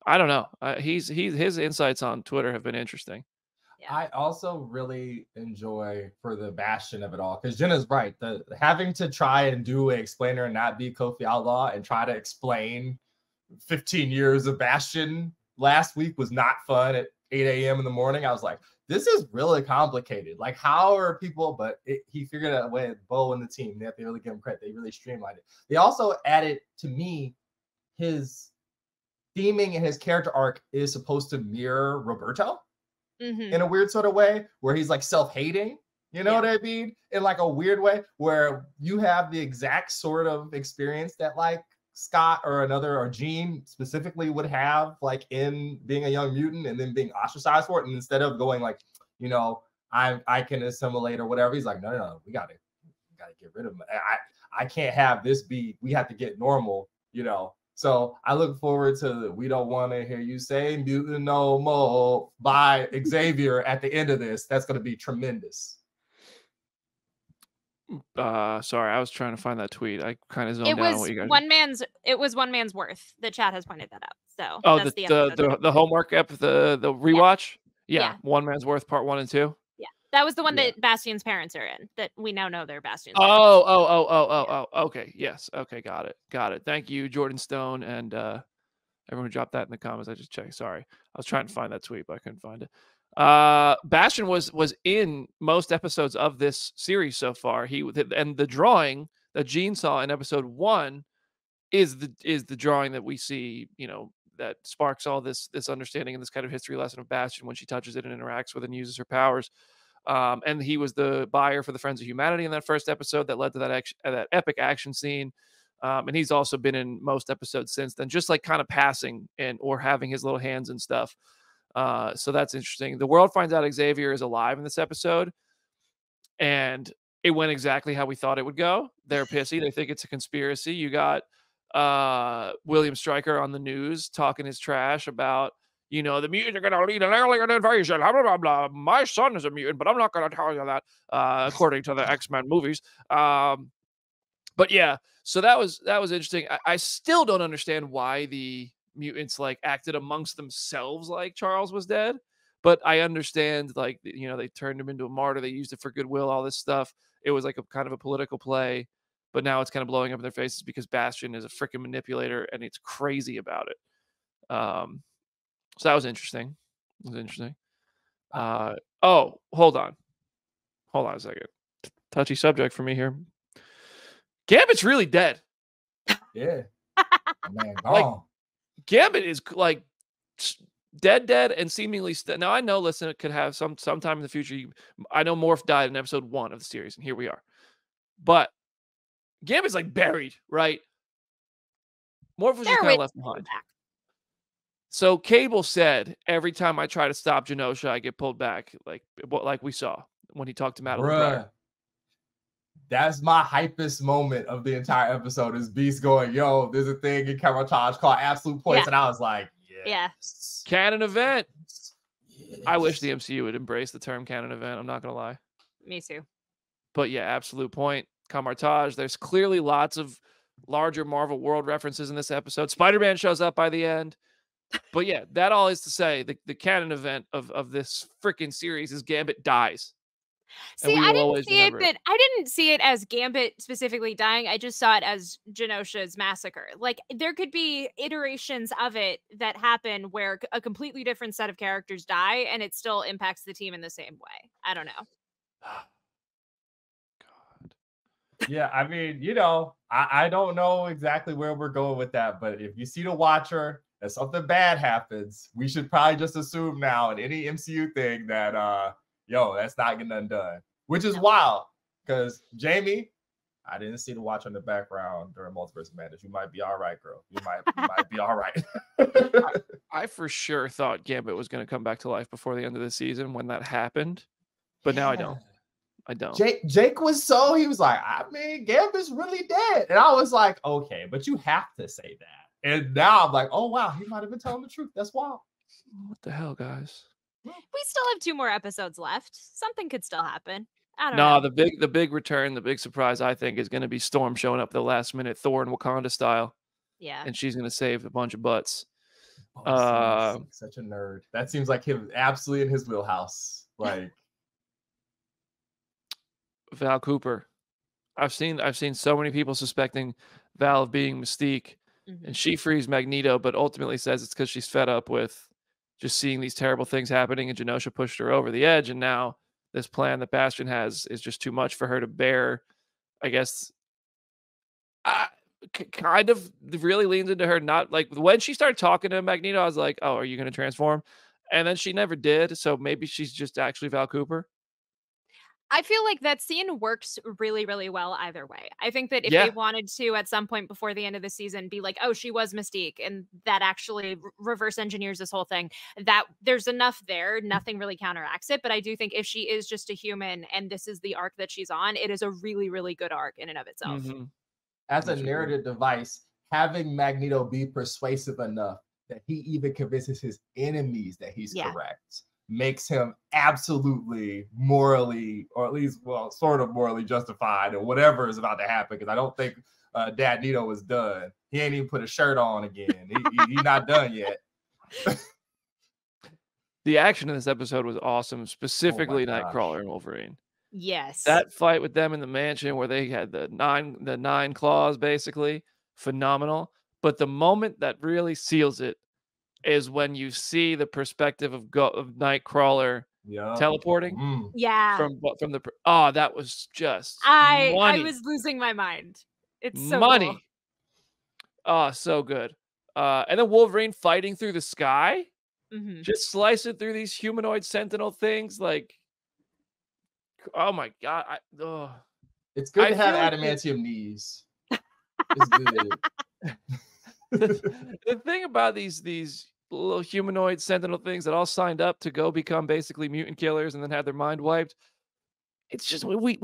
I don't know. His insights on Twitter have been interesting. Yeah. I also really enjoy for the Bastion of it all, because Jenna's right. The having to try and do an explainer and not be Kofi Outlaw and try to explain 15 years of Bastion last week was not fun. 8 a.m. in the morning. I was like, this is really complicated. Like, how are people? But he figured out a way. Bo and the team, they have to really give him credit. They really streamlined it. They also added, to me, his theming and his character arc is supposed to mirror Roberto in a weird sort of way, where he's like self-hating. You know what I mean? In like a weird way, where you have the exact sort of experience that like Scott or Jean specifically would have, like in being a young mutant and then being ostracized for it. And instead of going like, you know, I can assimilate or whatever, he's like, no, we gotta get rid of him. I can't have this be. We have to get normal, you know. So I look forward to We Don't Want to Hear You Say Mutant No More by Xavier at the end of this. That's gonna be tremendous. Sorry, I was trying to find that tweet. I kind of zoned out on what you guys. It was one man's worth. The chat has pointed that out. So that's the homework the rewatch. Yeah, One Man's Worth Part 1 and 2. Yeah, that was the one that Bastion's parents are in. That we now know they're Bastion's. Oh. Okay, yes. Okay, got it. Thank you, Jordan Stone, and everyone who dropped that in the comments. I just checked. Sorry, I was trying to find that tweet, but I couldn't find it. Bastion was in most episodes of this series so far. And the drawing that Jean saw in episode 1 is the drawing that we see, you know, that sparks all this understanding and this kind of history lesson of Bastion when she touches it and interacts with it and uses her powers. And he was the buyer for the Friends of Humanity in that first episode that led to that epic action scene. And he's also been in most episodes since then, just like kind of passing or having his little hands and stuff. So that's interesting. The world finds out Xavier is alive in this episode, and it went exactly how we thought it would go. They're pissy. They think it's a conspiracy. You got William Stryker on the news talking his trash about, you know, the mutants are going to lead an alien invasion. Blah, blah, blah, blah. My son is a mutant, but I'm not going to tell you that, according to the X-Men movies. But yeah, so that was interesting. I still don't understand why the mutants like acted amongst themselves like Charles was dead, but I understand, like, you know, they turned him into a martyr, they used it for goodwill, all this stuff. It was like a kind of a political play, but now it's kind of blowing up in their faces because Bastion is a freaking manipulator and it's crazy about it. So that was interesting. Oh, hold on a second. Touchy subject for me here. Gambit's really dead. Yeah. Man, like, Gambit is like dead, and seemingly now I know. Listen, it could have sometime in the future. I know Morph died in episode 1 of the series, and here we are. But Gambit's like buried, right? Morph was just kind of left behind. So Cable said, every time I try to stop Genosha, I get pulled back, like we saw when he talked to Madeline Pryor. That's my hypest moment of the entire episode is Beast going, yo, there's a thing in Camotage called Absolute Points. And I was like, yes. Canon event. Yes. I wish the MCU would embrace the term canon event. I'm not going to lie. Me too. But yeah, Absolute Point, Camotage. There's clearly lots of larger Marvel world references in this episode. Spider-Man shows up by the end. But yeah, that all is to say the canon event of this freaking series is Gambit dies. See, I didn't see it, but I didn't see it as Gambit specifically dying. I just saw it as Genosha's massacre. Like, there could be iterations of it that happen where a completely different set of characters die, and it still impacts the team in the same way. I don't know. God. Yeah, I mean, you know, I don't know exactly where we're going with that, but if you see the Watcher and something bad happens, we should probably just assume now in any MCU thing that that's not getting undone, which is wild because Jamie, I didn't see the Watch in the background during Multiverse Madness. You might be all right, girl. You might be all right. I for sure thought Gambit was going to come back to life before the end of the season when that happened, but now I don't. Jake he was like, I mean, Gambit's really dead. And I was like, okay, but you have to say that. And now I'm like, oh, wow, he might have been telling the truth. That's wild. What the hell, guys? We still have 2 more episodes left. Something could still happen. I don't know. No, the big return, the big surprise, I think, is going to be Storm showing up the last minute, Thor in Wakanda style. Yeah. And she's going to save a bunch of butts. Such a nerd. That seems like him absolutely in his wheelhouse. Like Val Cooper. I've seen so many people suspecting Val of being Mystique, and she frees Magneto, but ultimately says it's because she's fed up with just seeing these terrible things happening, and Genosha pushed her over the edge, and now this plan that Bastion has is just too much for her to bear. I guess kind of really leans into her not like when she started talking to Magneto, I was like, oh, are you going to transform? And then she never did. So maybe she's just actually Val Cooper. I feel like that scene works really, really well either way. I think that if Yeah. they wanted to at some point before the end of the season be like, oh, she was Mystique, and that actually reverse engineers this whole thing, that there's enough there. Nothing really counteracts it. But I do think if she is just a human and this is the arc that she's on, it is a really, really good arc in and of itself. Mm-hmm. As a narrative device, having Magneto be persuasive enough that he even convinces his enemies that he's correct makes him absolutely morally, or at least, well, sort of morally justified in whatever is about to happen. Because I don't think Dad Nito was done. He ain't even put a shirt on again. He's not done yet. The action in this episode was awesome, specifically Nightcrawler and Wolverine. Yes. That fight with them in the mansion where they had the nine claws, basically, phenomenal. But the moment that really seals it is when you see the perspective of Nightcrawler teleporting. Yeah. From the that was just I money. was losing my mind. It's so money. Cool. Oh, so good. And then Wolverine fighting through the sky, just slicing through these humanoid sentinel things, like, oh my god! It's good to have adamantium knees. It's good. The thing about these little humanoid sentinel things that all signed up to go become basically mutant killers and then have their mind wiped, it's just we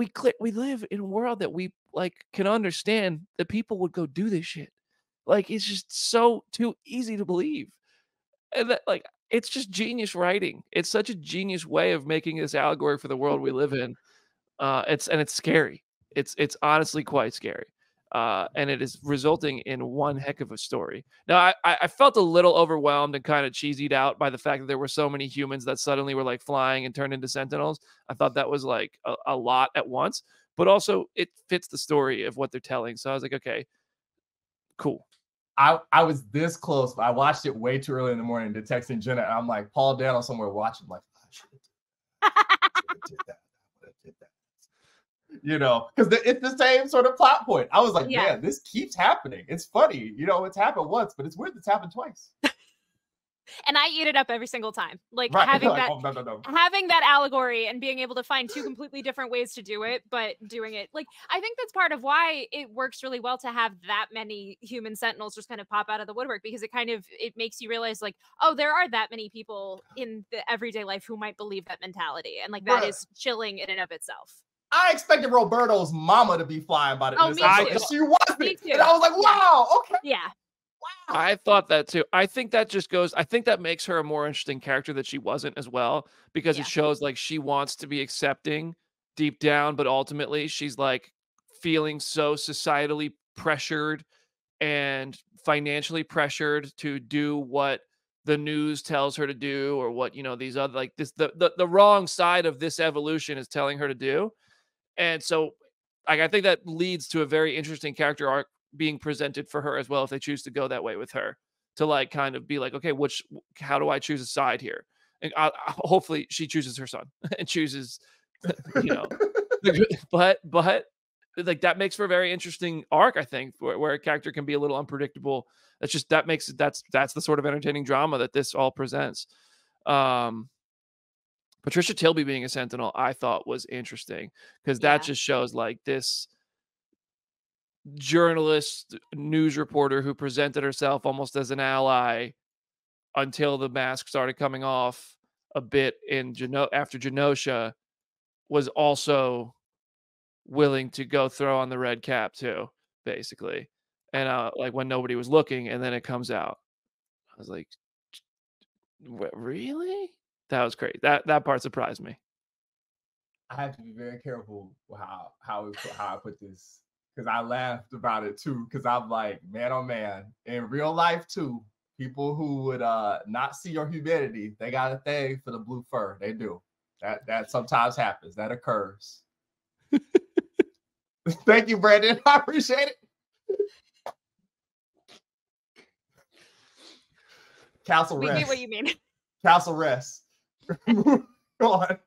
live in a world that we like can understand that people would go do this shit. Like, it's just so too easy to believe, and that, like, it's just genius writing. It's such a genius way of making this allegory for the world we live in. It's scary. It's honestly quite scary. And it is resulting in one heck of a story. Now, I felt a little overwhelmed and kind of cheesied out by the fact that there were so many humans that suddenly were like flying and turned into Sentinels. I thought that was like a lot at once, but also it fits the story of what they're telling. So I was like, okay, cool. I was this close, but I watched it way too early in the morning to texting Jenna. And I'm like, Paul Dano somewhere watching, like, I should have did that. You know, because it's the same sort of plot point. I was like, man, this keeps happening. It's funny. You know, it's happened once, but it's weird it's happened twice. And I eat it up every single time. Like, having having that allegory and being able to find two completely different ways to do it, but doing it. Like, I think that's part of why it works really well to have that many human sentinels just kind of pop out of the woodwork, because it makes you realize, like, oh, there are that many people in the everyday life who might believe that mentality. And like, that is chilling in and of itself. I expected Roberto's mama to be flying by the me too. She wasn't. And I was like, wow, okay. Yeah. Wow. I thought that too. I think that makes her a more interesting character that she wasn't as well, because it shows like she wants to be accepting deep down, but ultimately she's like feeling so societally pressured and financially pressured to do what the news tells her to do, or what, you know, these other, like, this, the wrong side of this evolution is telling her to do. And so, like, I think that leads to a very interesting character arc being presented for her as well, if they choose to go that way with her, to like kind of be like, okay, how do I choose a side here? And hopefully she chooses her son and chooses, you know, but like, that makes for a very interesting arc, I think, where a character can be a little unpredictable. That's the sort of entertaining drama that this all presents. Patricia Tilby being a Sentinel, I thought was interesting, because that just shows like this journalist, news reporter who presented herself almost as an ally until the mask started coming off a bit after Genosha, was also willing to go throw on the red cap too, basically. And like, when nobody was looking, and then it comes out, I was like, really? That was great. That part surprised me. I have to be very careful how I put this, because I laughed about it too. Because I'm like, man, oh man, in real life too, people who would not see your humanity, they got a thing for the blue fur. They do. That sometimes happens. That occurs. Thank you, Brandon. I appreciate it. Castle We Rex. get what you mean. Castle Rest. Go on.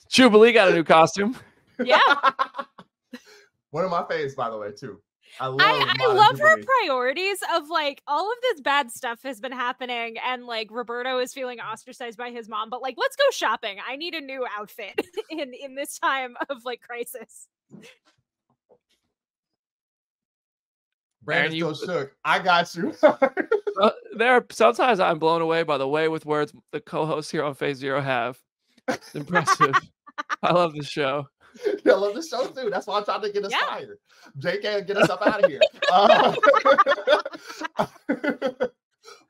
Jubilee got a new costume. Yeah. One of my faves, by the way, too. I love her priorities of like all of this bad stuff has been happening and like Roberto is feeling ostracized by his mom, but like let's go shopping. I need a new outfit in this time of like crisis. Brandon still shook. I got you. Sometimes I'm blown away by the way with words the co-hosts here on Phase Zero have. It's impressive. I love this show. I love the show too. That's why I'm trying to get us fired. JK, get us up out of here.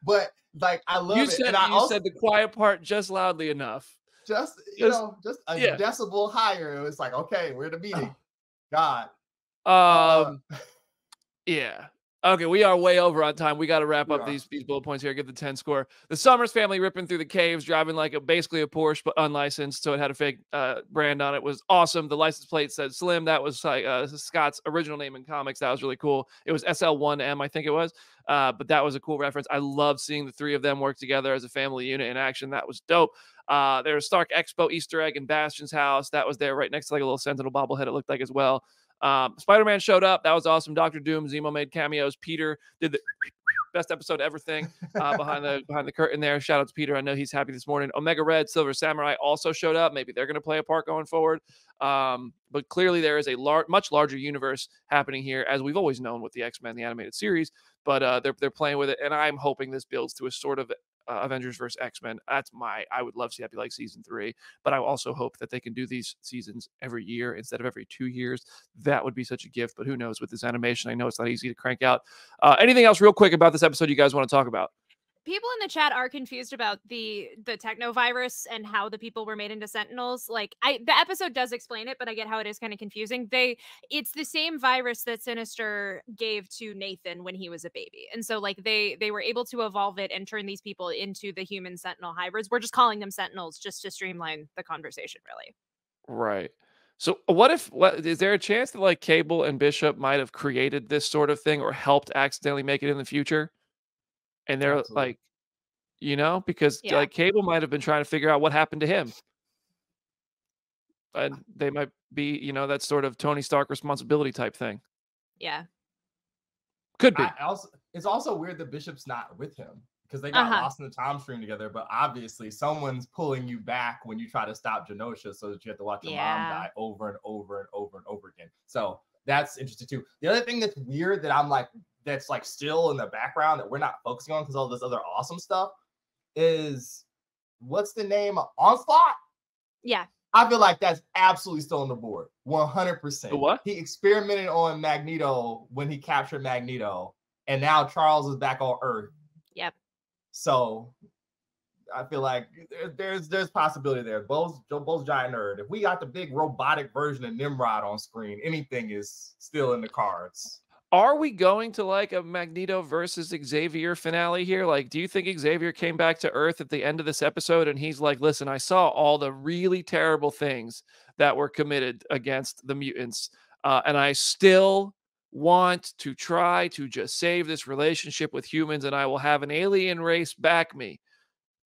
But like, I love it. And you said the quiet part just loudly enough. Just a decibel higher. It was like, okay, we're in a meeting. God. Yeah. Okay, we are way over on time. We got to wrap up these bullet points here. Get the 10 score. The Summers family ripping through the caves, driving like basically a Porsche, but unlicensed, so it had a fake brand on it. Was awesome. The license plate said Slim. That was like Scott's original name in comics. That was really cool. It was SL1M, I think it was. But that was a cool reference. I love seeing the three of them work together as a family unit in action. That was dope. There was Stark Expo Easter egg in Bastion's house. That was there right next to like a little Sentinel bobblehead, it looked like as well. Spider-Man showed up. That was awesome. Dr. Doom, Zemo made cameos. Peter did the best episode ever thing behind the curtain there. Shout out to Peter. I know he's happy this morning. Omega Red, Silver Samurai also showed up. Maybe they're going to play a part going forward. But clearly there is a much larger universe happening here, as we've always known with the X-Men, the animated series. But they're playing with it, and I'm hoping this builds to a sort of Avengers versus X-Men. I would love to see that be like season 3, but I also hope that they can do these seasons every year instead of every 2 years. That would be such a gift, but who knows with this animation? I know it's not easy to crank out. Anything else real quick about this episode you guys want to talk about? People in the chat are confused about the technovirus and how the people were made into sentinels. Like the episode does explain it, but I get how it is kind of confusing. It's the same virus that Sinister gave to Nathan when he was a baby. And so like they were able to evolve it and turn these people into the human sentinel hybrids. We're just calling them sentinels just to streamline the conversation, really. Right. So is there a chance that like Cable and Bishop might have created this sort of thing or helped accidentally make it in the future? And they're like, because like Cable might have been trying to figure out what happened to him. And they might be, that sort of Tony Stark responsibility type thing. Yeah. Could be. It's also weird that Bishop's not with him because they got lost in the time stream together. But obviously someone's pulling you back when you try to stop Genosha so that you have to watch your mom die over and over and over and over again. So that's interesting too. The other thing that's weird that I'm like, that's like still in the background that we're not focusing on because all this other awesome stuff is what's the name? Onslaught? Yeah. I feel like that's absolutely still on the board. 100%. What? He experimented on Magneto when he captured Magneto, and now Charles is back on Earth. Yep. So I feel like there's possibility there. Both giant nerd. If we got the big robotic version of Nimrod on screen, anything is still in the cards. Are we going to like a Magneto versus Xavier finale here? Like, do you think Xavier came back to Earth at the end of this episode and he's like, listen, I saw all the really terrible things that were committed against the mutants, and I still want to try to just save this relationship with humans, and I will have an alien race back me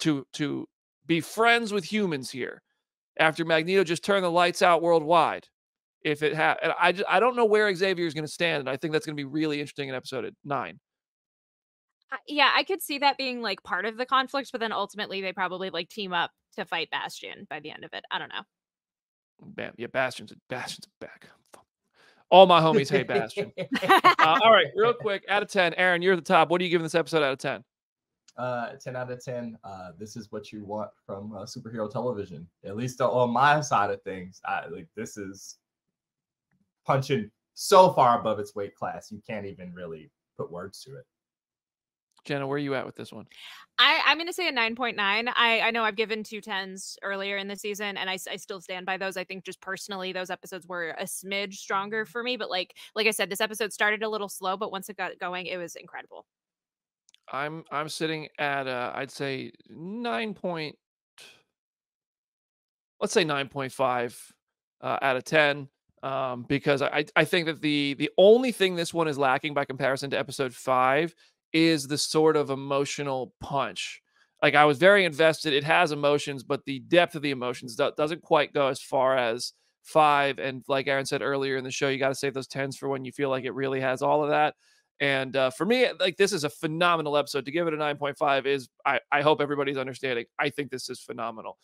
to be friends with humans here after Magneto just turned the lights out worldwide. If it I don't know where Xavier is going to stand, and I think that's going to be really interesting in episode 9. Yeah, I could see that being like part of the conflict, but then ultimately they probably like team up to fight Bastion by the end of it. I don't know. Yeah, Bastion's back. All my homies hate Bastion. All right, real quick, out of 10, Aaron, you're at the top. What are you giving this episode out of 10? 10 out of 10. This is what you want from superhero television, at least on my side of things. This is punching so far above its weight class, you can't even really put words to it. Jenna, where are you at with this one? I'm going to say a 9.9. I know I've given 2 10s earlier in the season, and I still stand by those. I think just personally, those episodes were a smidge stronger for me. But like I said, this episode started a little slow, but once it got going, it was incredible. I'm sitting at I'd say 9.5 out of 10. Because I think that the only thing this one is lacking by comparison to episode 5 is the sort of emotional punch Like, I was very invested. It has emotions, but the depth of the emotions doesn't quite go as far as 5. And like Aaron said earlier in the show, you got to save those 10s for when you feel like it really has all of that. And for me, like, this is a phenomenal episode. To give it a 9.5 is, I hope everybody's understanding. I think this is phenomenal.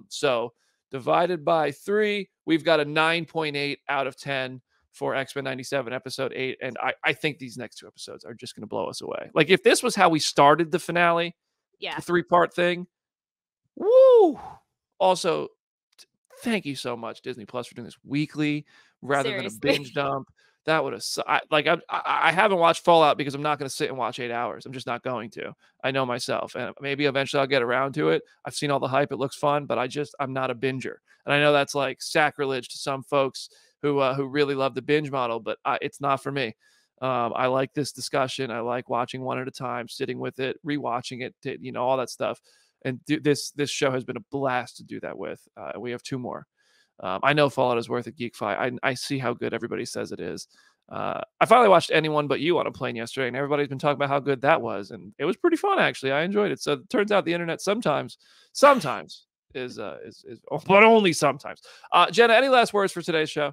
So divided by 3, we've got a 9.8 out of 10 for X-Men 97 episode 8. And I think these next 2 episodes are just going to blow us away. Like, if this was how we started the finale, yeah, the 3-part thing, woo! Also, thank you so much, Disney Plus, for doing this weekly rather than a binge dump. That would have, I haven't watched Fallout because I'm not going to sit and watch 8 hours. I'm just not going to. I know myself, and maybe eventually I'll get around to it. I've seen all the hype. It looks fun, but I'm not a binger. And I know that's like sacrilege to some folks who really love the binge model, but it's not for me. I like this discussion. I like watching one at a time, sitting with it, rewatching it, all that stuff. And this show has been a blast to do that with. We have 2 more. I know Fallout is worth a GeekFi. I see how good everybody says it is. I finally watched Anyone But You on a plane yesterday, and everybody's been talking about how good that was, and it was pretty fun, actually. I enjoyed it. So it turns out the internet sometimes is but only sometimes. Jenna, any last words for today's show?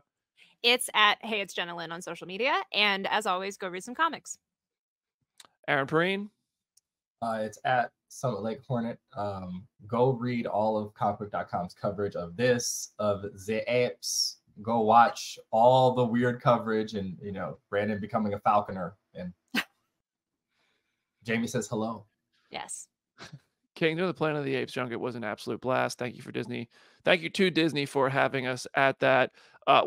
It's at Hey It's Jenna Lynn on social media, and as always, go read some comics. Aaron Perrine. It's at Summit Lake Hornet. Go read all of comicbook.com's coverage of this, of the apes. Go watch all the weird coverage, and Brandon becoming a falconer, and Jamie says hello. Yes. Kingdom of the Planet of the Apes junket was an absolute blast. Thank you for Disney. Thank you to Disney for having us at that.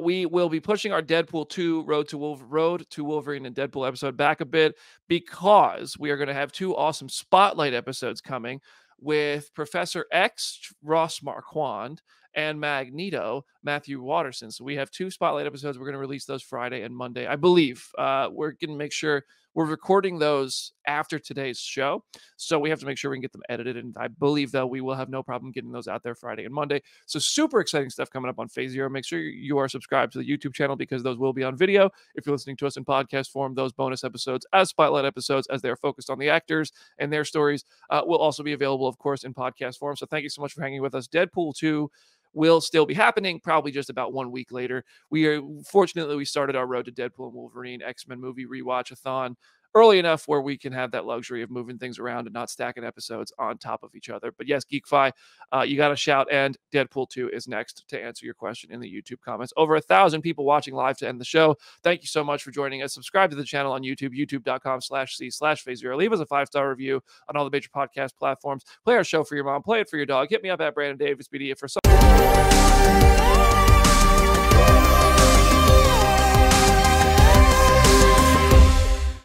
We will be pushing our Deadpool 2 Road to Wolverine and Deadpool episode back a bit because we are going to have 2 awesome spotlight episodes coming with Professor X, Ross Marquand, and Magneto, Matthew Watterson. So we have 2 spotlight episodes. We're going to release those Friday and Monday, I believe. We're going to make sure we're recording those after today's show. So we have to make sure we can get them edited. And I believe, though, we will have no problem getting those out there Friday and Monday. So super exciting stuff coming up on Phase Zero. Make sure you are subscribed to the YouTube channel because those will be on video. If you're listening to us in podcast form, those bonus episodes as spotlight episodes, as they're focused on the actors and their stories, will also be available, of course, in podcast form. So thank you so much for hanging with us. Deadpool 2 will still be happening, probably just about 1 week later. Fortunately, we started our Road to Deadpool and Wolverine X-Men movie rewatch-a-thon early enough where we can have that luxury of moving things around and not stacking episodes on top of each other. But yes, GeekFi, you got to shout, and Deadpool 2 is next to answer your question in the YouTube comments. Over 1,000 people watching live to end the show. Thank you so much for joining us. Subscribe to the channel on YouTube, youtube.com/c/phase0. Leave us a 5-star review on all the major podcast platforms. Play our show for your mom. Play it for your dog. Hit me up at Brandon Davis Media for some